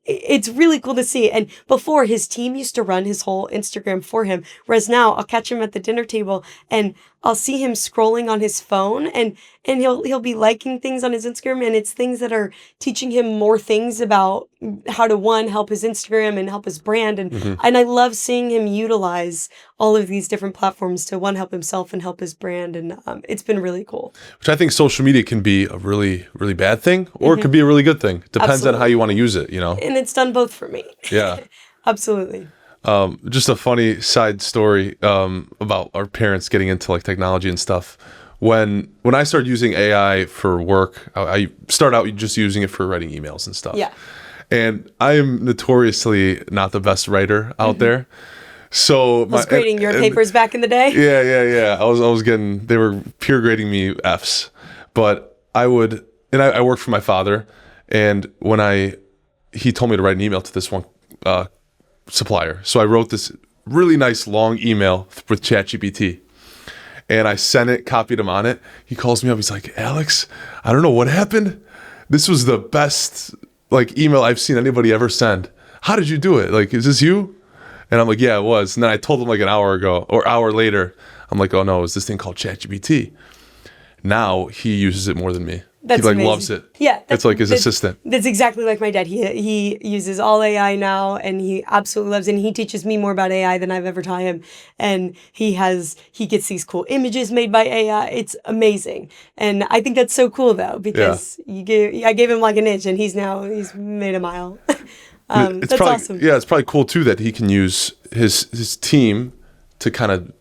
It's really cool to see. And before, his team used to run his whole Instagram for him, whereas now I'll catch him at the dinner table and I'll see him scrolling on his phone, and he'll be liking things on his Instagram, and it's things that are teaching him more things about how to help his Instagram and help his brand. And I love seeing him utilize all of these different platforms to help himself and help his brand. And it's been really cool. Which I think social media can be a really, really bad thing, or it could be a really good thing. Depends on how you want to use it, And it's done both for me. Yeah. Absolutely. Just a funny side story about our parents getting into like technology and stuff. When I started using AI for work, I started out just using it for writing emails and stuff. Yeah. And I am notoriously not the best writer out there. So was grading your papers back in the day? Yeah. I was getting, they were peer grading me Fs. But I worked for my father, and he told me to write an email to this one supplier. So I wrote this really nice long email with ChatGPT, and I sent it, copied him on it. He calls me up. He's like, Alex, I don't know what happened. This was the best email I've seen anybody ever send. How did you do it? Is this you? And I'm like, yeah, it was. And then I told him an hour later, I'm like, oh no, it was this thing called ChatGPT. Now he uses it more than me. That's he amazing. Loves it. Yeah. It's like his assistant. That's exactly like my dad. He uses all AI now, and he absolutely loves it. And he teaches me more about AI than I've ever taught him. And he gets these cool images made by AI. It's amazing. And I think that's so cool though, because I gave him an inch, and he's made a mile. That's awesome. Yeah, it's probably cool too that he can use his team to kind of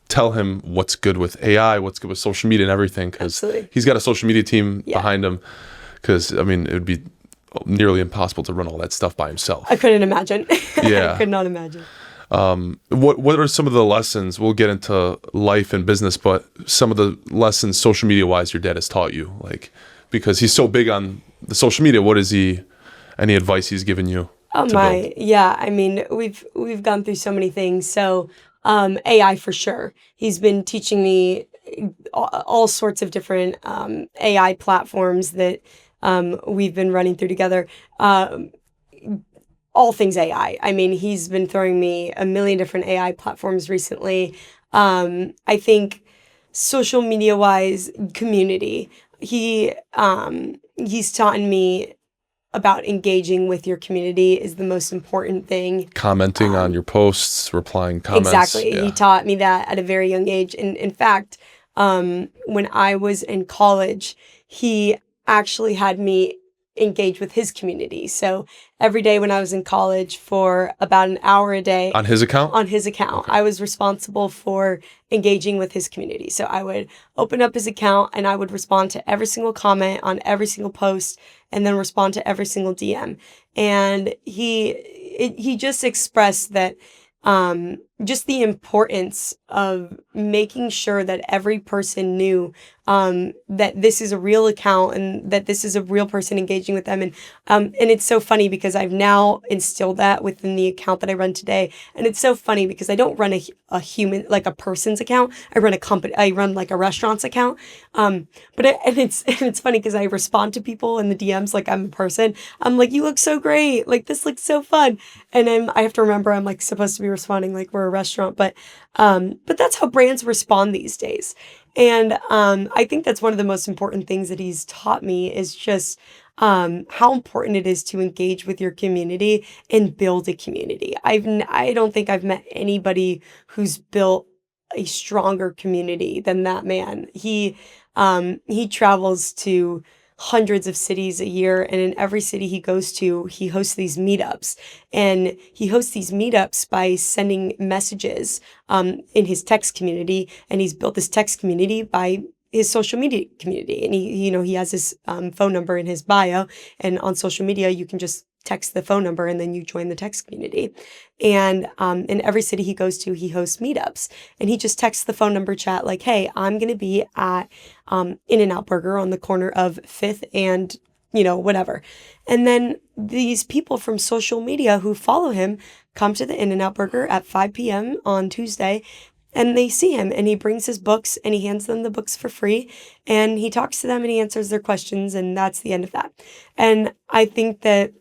tell him what's good with AI, what's good with social media and everything, because he's got a social media team behind him. Because it would be nearly impossible to run all that stuff by himself. I couldn't imagine. Yeah, I could not imagine. What are some of the lessons? We'll get into life and business, but some of the lessons social media wise your dad has taught you, because he's so big on the social media. What is any advice he's given you? Oh my, yeah. We've gone through so many things. So. AI for sure. He's been teaching me all sorts of different AI platforms that we've been running through together. All things AI. He's been throwing me a million different AI platforms recently. I think social media wise, community. He's taught me about engaging with your community is the most important thing. Commenting on your posts, replying comments. Exactly. Yeah. He taught me that at a very young age. And in fact, when I was in college, he actually had me engage with his community. So every day when I was in college for about an hour a day. On his account? On his account. Okay. I was responsible for engaging with his community. So I would open up his account and I would respond to every single comment on every single post and then respond to every single DM. And he just expressed that just the importance of making sure that every person knew that this is a real account and that this is a real person engaging with them. And it's so funny because I've now instilled that within the account that I run today. And it's so funny because I don't run a human, a person's account. I run a restaurant's account. It's funny because I respond to people in the DMs like I'm a person. I'm like, you look so great. This looks so fun. And I have to remember I'm supposed to be responding like we're a restaurant, but that's how brands respond these days. And I think that's one of the most important things that he's taught me is just how important it is to engage with your community and build a community. I don't think I've met anybody who's built a stronger community than that man. He travels to hundreds of cities a year, and in every city he goes to, he hosts these meetups. And he hosts these meetups by sending messages in his text community, and he's built this text community by his social media community, and he has his phone number in his bio, and on social media you can just text the phone number and then you join the text community. And in every city he goes to, he hosts meetups, and he just texts the phone number chat like, hey, I'm going to be at In-N-Out Burger on the corner of 5th and whatever. And then these people from social media who follow him come to the In-N-Out Burger at 5 p.m. on Tuesday, and they see him, and he brings his books and he hands them the books for free, and he talks to them and he answers their questions, and that's the end of that. And I think that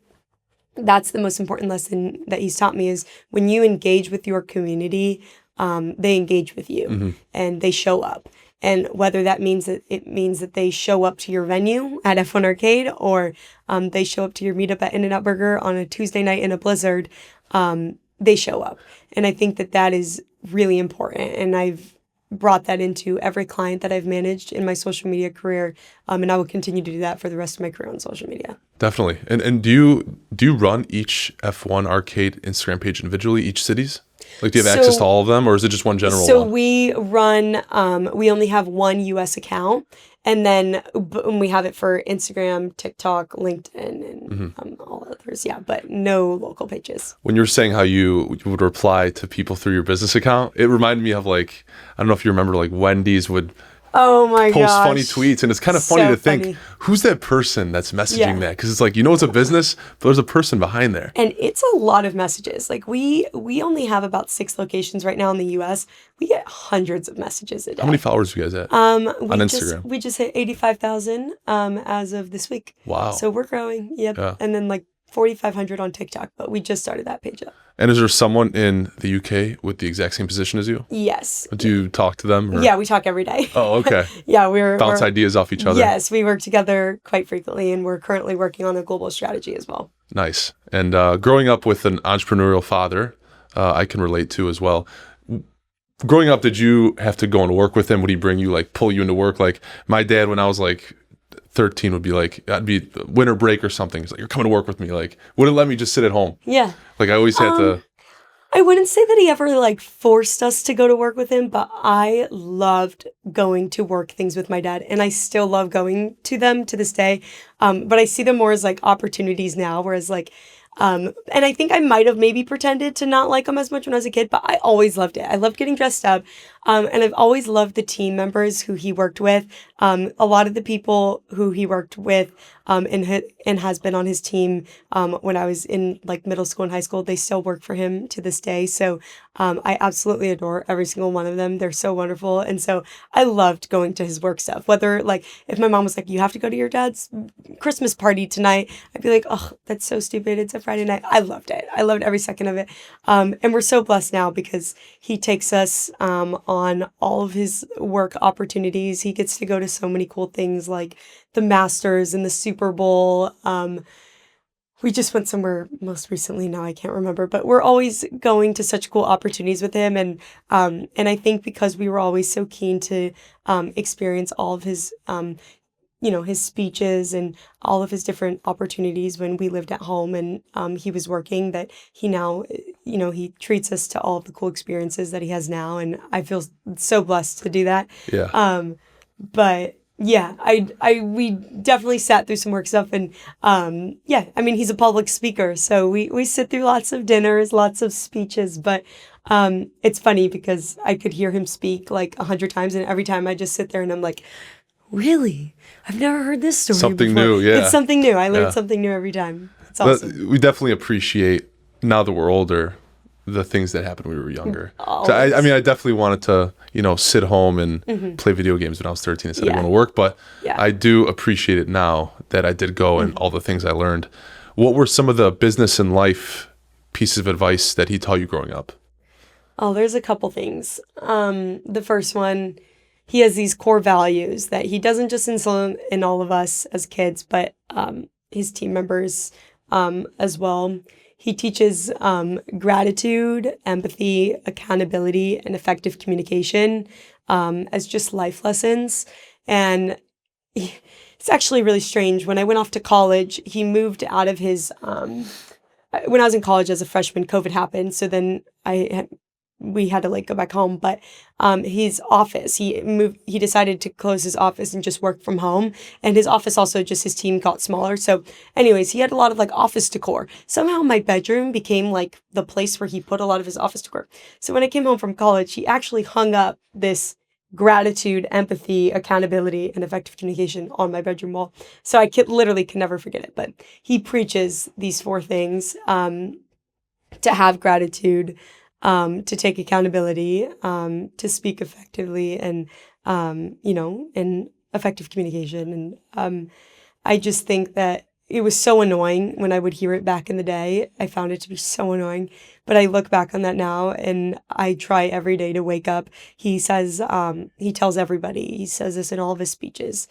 that's the most important lesson that he's taught me, is when you engage with your community, they engage with you and they show up. And whether that means that they show up to your venue at F1 Arcade, or they show up to your meetup at In-N-Out Burger on a Tuesday night in a blizzard, they show up. And I think that is really important. And I've brought that into every client that I've managed in my social media career. And I will continue to do that for the rest of my career on social media. Definitely. And do you run each F1 Arcade Instagram page individually, each city's? Like, do you have access to all of them, or is it just one general one? So we run, we only have one US account, and then we have it for Instagram, TikTok, LinkedIn, and all others. Yeah, but no local pages. When you were saying how you would reply to people through your business account, it reminded me of, like, I don't know if you remember, like Wendy's would post funny tweets, and it's kind of funny to think, who's that person that's messaging that? Because it's like, it's a business, but there's a person behind there. And it's a lot of messages. Like, we only have about 6 locations right now in the US. We get hundreds of messages a day. How many followers do you guys at on Instagram? We just hit 85,000 as of this week. Wow. So we're growing. Yep. Yeah. And then like 4,500 on TikTok, but we just started that page up. And is there someone in the UK with the exact same position as you? Yes. Do you talk to them? Or? Yeah, we talk every day. Oh, okay. Yeah, we're bounce ideas off each other. Yes, we work together quite frequently, and we're currently working on a global strategy as well. Nice. And growing up with an entrepreneurial father, I can relate to as well. Growing up, did you have to go and work with him? Would he bring you, like, pull you into work? Like, my dad, when I was like 13, would be like, I'd be winter break or something. He's like, you're coming to work with me. Like, wouldn't let me just sit at home. Yeah. Like, I always had to. I wouldn't say that he ever like forced us to go to work with him, but I loved going to work things with my dad, and I still love going to them to this day. But I see them more as like opportunities now, whereas like, and I think I might have maybe pretended to not like him as much when I was a kid, but I always loved it. I loved getting dressed up. And I've always loved the team members who he worked with. A lot of the people who he worked with and has been on his team when I was in like middle school and high school, they still work for him to this day. So I absolutely adore every single one of them. They're so wonderful. And so I loved going to his work stuff. Whether like if my mom was like, you have to go to your dad's Christmas party tonight, I'd be like, oh, that's so stupid. It's a Friday night. I loved it. I loved every second of it. And we're so blessed now because he takes us on all of his work opportunities. He gets to go to so many cool things like the Masters and the Super Bowl. We just went somewhere most recently now, I can't remember, but we're always going to such cool opportunities with him. And I think because we were always so keen to experience all of his his speeches and all of his different opportunities when we lived at home and he was working, that he now, he treats us to all of the cool experiences that he has now. And I feel so blessed to do that. Yeah. But yeah, we definitely sat through some work stuff. And he's a public speaker. So we sit through lots of dinners, lots of speeches, but it's funny because I could hear him speak like 100 times. And every time I just sit there and I'm like, really? I've never heard this story Something before. new, yeah. It's something new. I learn something new every time. It's awesome. But we definitely appreciate, now that we're older, the things that happened when we were younger. So I definitely wanted to, sit home and play video games when I was 13 instead of going to work. But I do appreciate it now that I did go and all the things I learned. What were some of the business and life pieces of advice that he taught you growing up? Oh, there's a couple things. The first one, he has these core values that he doesn't just instill in all of us as kids, but his team members as well. He teaches gratitude, empathy, accountability, and effective communication as just life lessons. And it's actually really strange. When I went off to college, he moved out of his... when I was in college as a freshman, COVID happened. So then I we had to like go back home, but his office, he decided to close his office and just work from home. And his office also, just his team got smaller. So anyways, he had a lot of like office decor. Somehow my bedroom became like the place where he put a lot of his office decor. So when I came home from college, he actually hung up this gratitude, empathy, accountability, and effective communication on my bedroom wall. So I literally can never forget it. But he preaches these 4 things, to have gratitude, to take accountability, to speak effectively, and, and effective communication. And I just think that it was so annoying when I would hear it back in the day. I found it to be so annoying. But I look back on that now and I try every day to wake up. He says, he tells everybody, he says this in all of his speeches,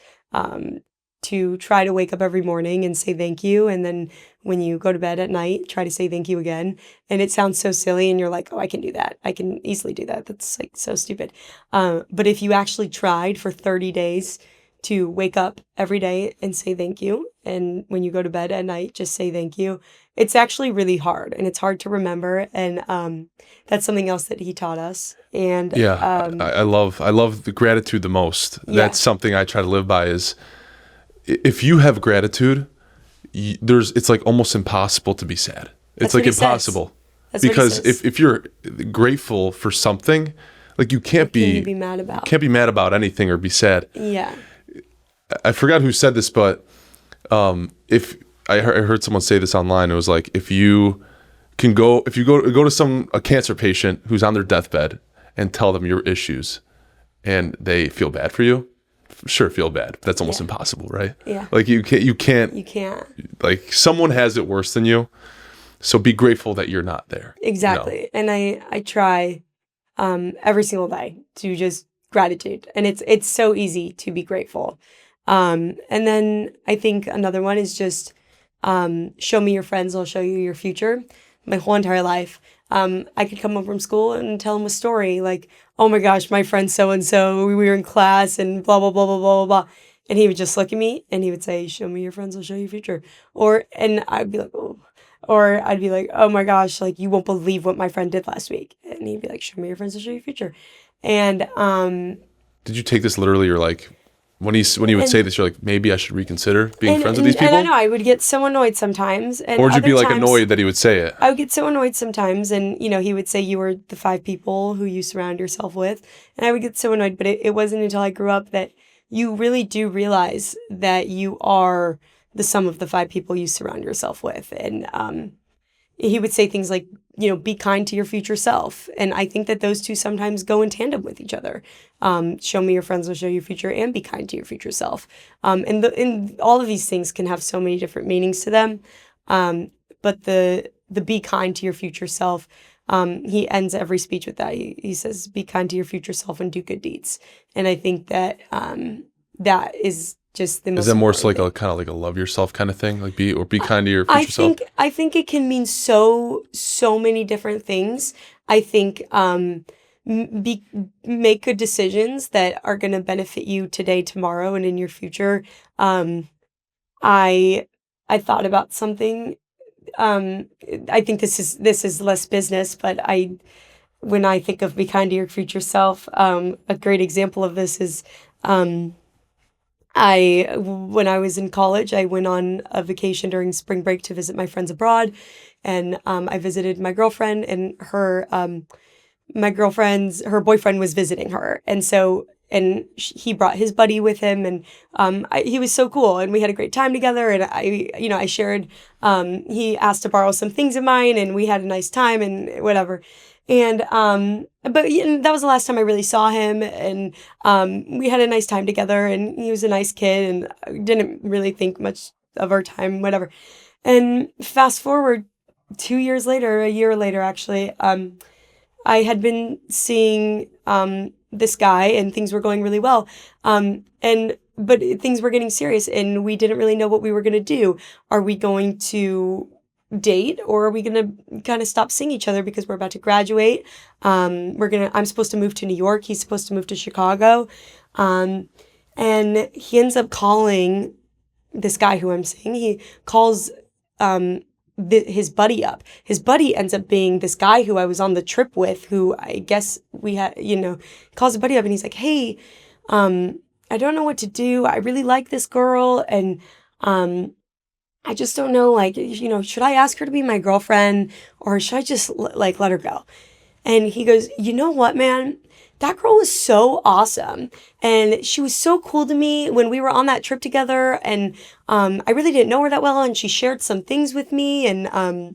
to try to wake up every morning and say thank you. And then when you go to bed at night, try to say thank you again. And it sounds so silly and you're like, oh, I can do that. I can easily do that. That's like so stupid. But if you actually tried for 30 days to wake up every day and say thank you, and when you go to bed at night, just say thank you, it's actually really hard and it's hard to remember. And that's something else that he taught us. And I love the gratitude the most. Yeah. That's something I try to live by is, if you have gratitude, it's like almost impossible to be sad. It's like impossible. Because if you're grateful for something, like you can't be mad about. Can't be mad about anything or be sad. Yeah. I forgot who said this, but if I heard someone say this online, it was like, if you go to a cancer patient who's on their deathbed and tell them your issues, and they feel bad for you, sure, feel bad. That's almost impossible, right? Yeah. Like you can't. Like someone has it worse than you, so be grateful that you're not there. Exactly. And I try every single day to just gratitude, and it's so easy to be grateful. And then I think another one is just show me your friends, I'll show you your future. My whole entire life, I could come home from school and tell him a story like, oh my gosh, my friend so-and-so, we were in class and blah, blah, blah, blah, blah, blah, blah. And he would just look at me and he would say, show me your friends, I'll show you your future. And I'd be like, oh. Or I'd be like, oh my gosh, like you won't believe what my friend did last week. And he'd be like, show me your friends, I'll show you your future. And did you take this literally, or like when he would say this, you're like, maybe I should reconsider being friends with these people? And I know I would get so annoyed sometimes. And or would you be like annoyed that he would say it? I would get so annoyed sometimes. And, he would say you were the 5 people who you surround yourself with. And I would get so annoyed. But it wasn't until I grew up that you really do realize that you are the sum of the 5 people you surround yourself with. And he would say things like, be kind to your future self. And I think that those two sometimes go in tandem with each other. Show me your friends will show you your future, and be kind to your future self. And all of these things can have so many different meanings to them. But the be kind to your future self, he ends every speech with that. He says, be kind to your future self and do good deeds. And I think that that is just the most. Is that more so like a kind of like a love yourself kind of thing, like be kind to your future self? I think it can mean so many different things. I think make good decisions that are going to benefit you today, tomorrow, and in your future. I thought about something. I think this is less business, but when I think of be kind to your future self, a great example of this is. When I was in college, I went on a vacation during spring break to visit my friends abroad, and I visited my girlfriend, and her boyfriend was visiting her, and he brought his buddy with him, and he was so cool, and we had a great time together, and I shared. He asked to borrow some things of mine, and we had a nice time, and whatever. And but that was the last time I really saw him, and we had a nice time together, and he was a nice kid, and I didn't really think much of our time, whatever. And fast forward a year later actually, I had been seeing this guy, and things were going really well, but things were getting serious, and we didn't really know what we were going to do. Are we going to date, or are we gonna kind of stop seeing each other because we're about to graduate? I'm supposed to move to New York, he's supposed to move to Chicago, and he ends up calling this guy who I'm seeing. He calls his buddy up. His buddy ends up being this guy who I was on the trip with, who I guess we had, calls a buddy up and he's like, hey, I don't know what to do. I really like this girl. And, I just don't know, like, should I ask her to be my girlfriend or should I just let her go? And he goes, you know what, man? That girl was so awesome. And she was so cool to me when we were on that trip together. And I really didn't know her that well. And she shared some things with me. And I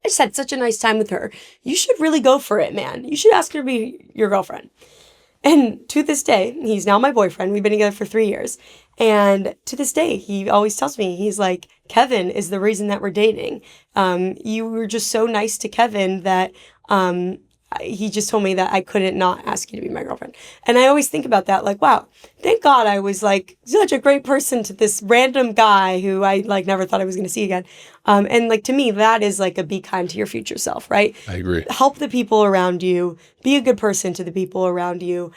just had such a nice time with her. You should really go for it, man. You should ask her to be your girlfriend. And to this day, he's now my boyfriend. We've been together for 3 years. And to this day, he always tells me, he's like, Kevin is the reason that we're dating. You were just so nice to Kevin that he just told me that I couldn't not ask you to be my girlfriend. And I always think about that, like, wow, thank God I was like such a great person to this random guy who I like never thought I was going to see again. And like, to me, that is like a be kind to your future self, right? I agree. Help the people around you, be a good person to the people around you.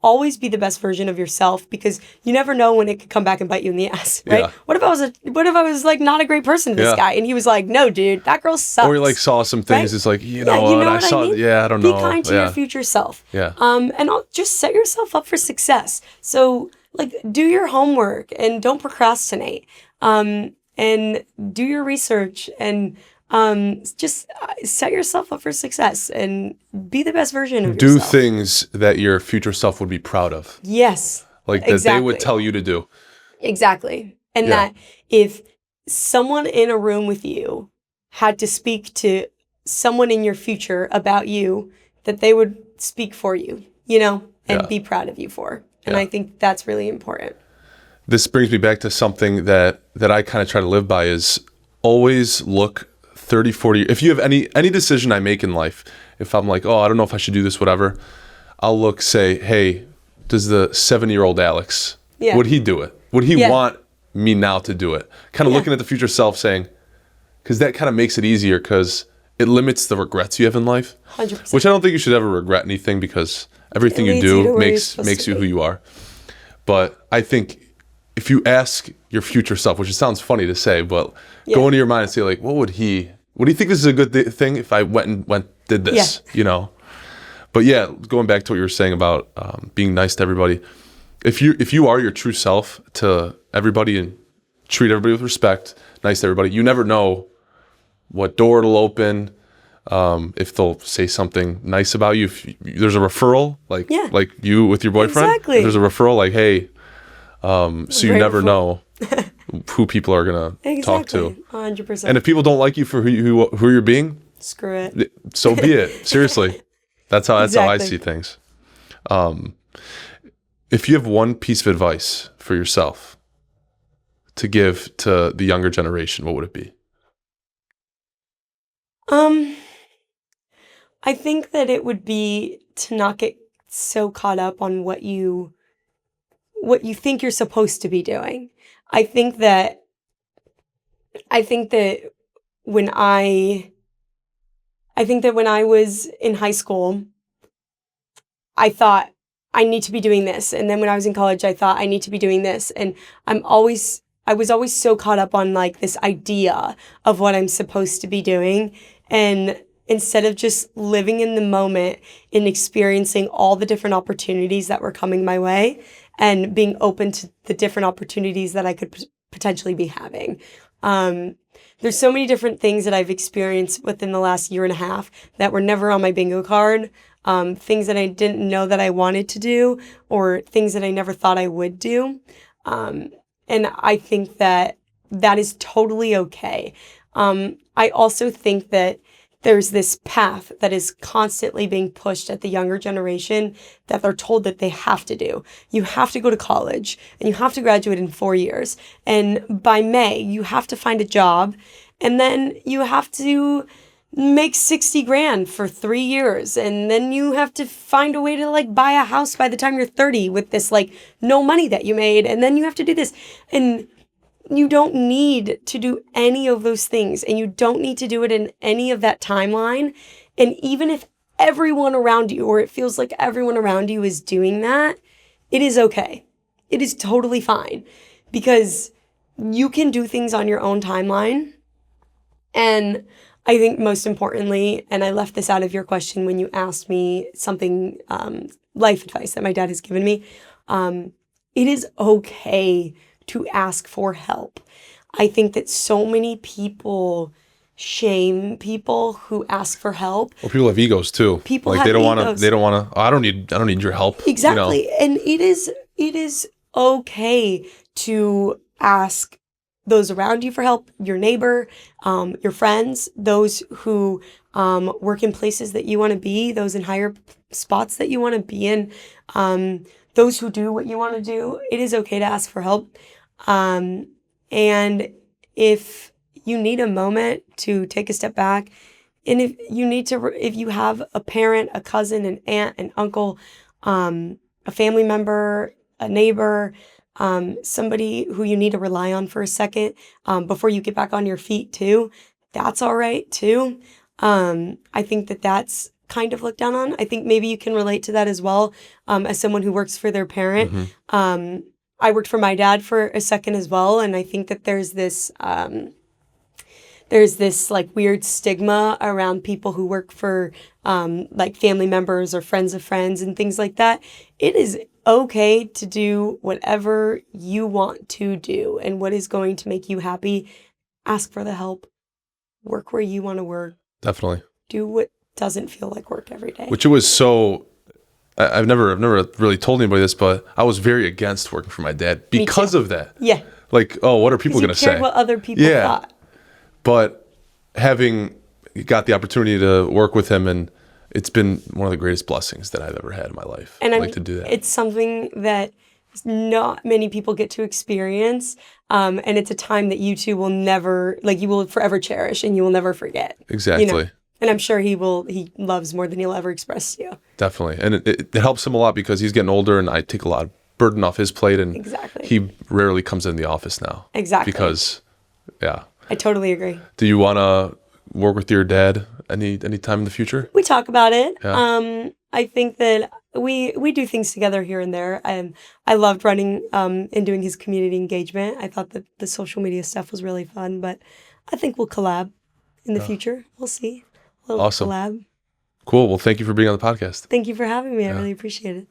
Always be the best version of yourself, because you never know when it could come back and bite you in the ass, right? Yeah. What if I was like not a great person to this guy, and he was like, no, dude, that girl sucks. Or you like saw some things, right? It's like, you know what I saw, mean? I don't know. Be kind to your future self. Yeah. And just set yourself up for success. So like, do your homework and don't procrastinate. And do your research and just set yourself up for success and be the best version of yourself. Do things that your future self would be proud of. Yes. Like that they would tell you to do. Exactly. And that if someone in a room with you had to speak to someone in your future about you, that they would speak for you, and be proud of you for. And I think that's really important. This brings me back to something that I kind of try to live by is always look 30, 40. If you have any decision I make in life, if I'm like, oh, I don't know if I should do this, whatever, I'll say, hey, does the 7-year-old Alex, would he do it? Would he want me now to do it? Kind of looking at the future self saying, because that kind of makes it easier, because it limits the regrets you have in life. 100%. Which I don't think you should ever regret anything, because everything you do makes you who you are. But I think if you ask your future self, which it sounds funny to say, but go into your mind and say, like, what would he think this is a good thing if I did this, But going back to what you were saying about being nice to everybody, if you are your true self to everybody and treat everybody with respect, nice to everybody, you never know what door it'll open, if they'll say something nice about you. If there's a referral, like you with your boyfriend, if there's a referral, like, hey, so you never know who people are gonna talk to. 100%. And if people don't like you for who you're being, screw it. So be it. Seriously, that's how I see things. If you have one piece of advice for yourself to give to the younger generation, what would it be? I think that it would be to not get so caught up on what you think you're supposed to be doing. I think that when I was in high school, I thought I need to be doing this. And then when I was in college, I thought I need to be doing this. And I was always so caught up on like this idea of what I'm supposed to be doing. And instead of just living in the moment and experiencing all the different opportunities that were coming my way and being open to the different opportunities that I could potentially be having. There's so many different things that I've experienced within the last year and a half that were never on my bingo card. Things that I didn't know that I wanted to do, or things that I never thought I would do. And I think that is totally okay. I also think that there's this path that is constantly being pushed at the younger generation that they're told that they have to do. You have to go to college and you have to graduate in 4 years. And by May, you have to find a job, and then you have to make 60 grand for 3 years. And then you have to find a way to like buy a house by the time you're 30 with this like no money that you made. And then you have to do this. And you don't need to do any of those things, and you don't need to do it in any of that timeline. And even if everyone around you, or it feels like everyone around you is doing that, it is okay. It is totally fine, because you can do things on your own timeline And I think most importantly, and I left this out of your question when you asked me something, life advice that my dad has given me, it is okay to ask for help. I think that so many people shame people who ask for help. Well, people have egos too. People like have they don't egos. want to. They don't want to. Oh, I don't need your help. Exactly, and it is okay to ask those around you for help, your neighbor, your friends, those who work in places that you want to be, those in higher spots that you want to be in, those who do what you want to do. It is okay to ask for help. And if you need a moment to take a step back, and if you need to, if you have a parent, a cousin, an aunt, an uncle, a family member, a neighbor, somebody who you need to rely on for a second before you get back on your feet too, that's all right too. I think that that's kind of looked down on. I think maybe you can relate to that as well as someone who works for their parent. Mm-hmm. I worked for my dad for a second as well, and I think that there's this like weird stigma around people who work for like family members or friends of friends and things like that. It is okay to do whatever you want to do and what is going to make you happy. Ask for the help. Work where you want to work. Definitely. Do what doesn't feel like work every day. Which it was so. I've never really told anybody this, but I was very against working for my dad because of that. Yeah. Like, oh, what are people going to say? What other people thought. But having got the opportunity to work with him, and it's been one of the greatest blessings that I've ever had in my life. And like to do that. It's something that not many people get to experience. And it's a time that you two will never, like you will forever cherish and you will never forget. Exactly. You know? And I'm sure he loves more than he'll ever express to you. Definitely. And it helps him a lot because he's getting older and I take a lot of burden off his plate, and exactly. He rarely comes in the office now. Exactly. Because, yeah. I totally agree. Do you want to work with your dad any time in the future? We talk about it. Yeah. I think that we do things together here and there. I loved running and doing his community engagement. I thought that the social media stuff was really fun, but I think we'll collab in the future. We'll see. A little awesome. collab. Cool. Well, thank you for being on the podcast. Thank you for having me. I really appreciate it.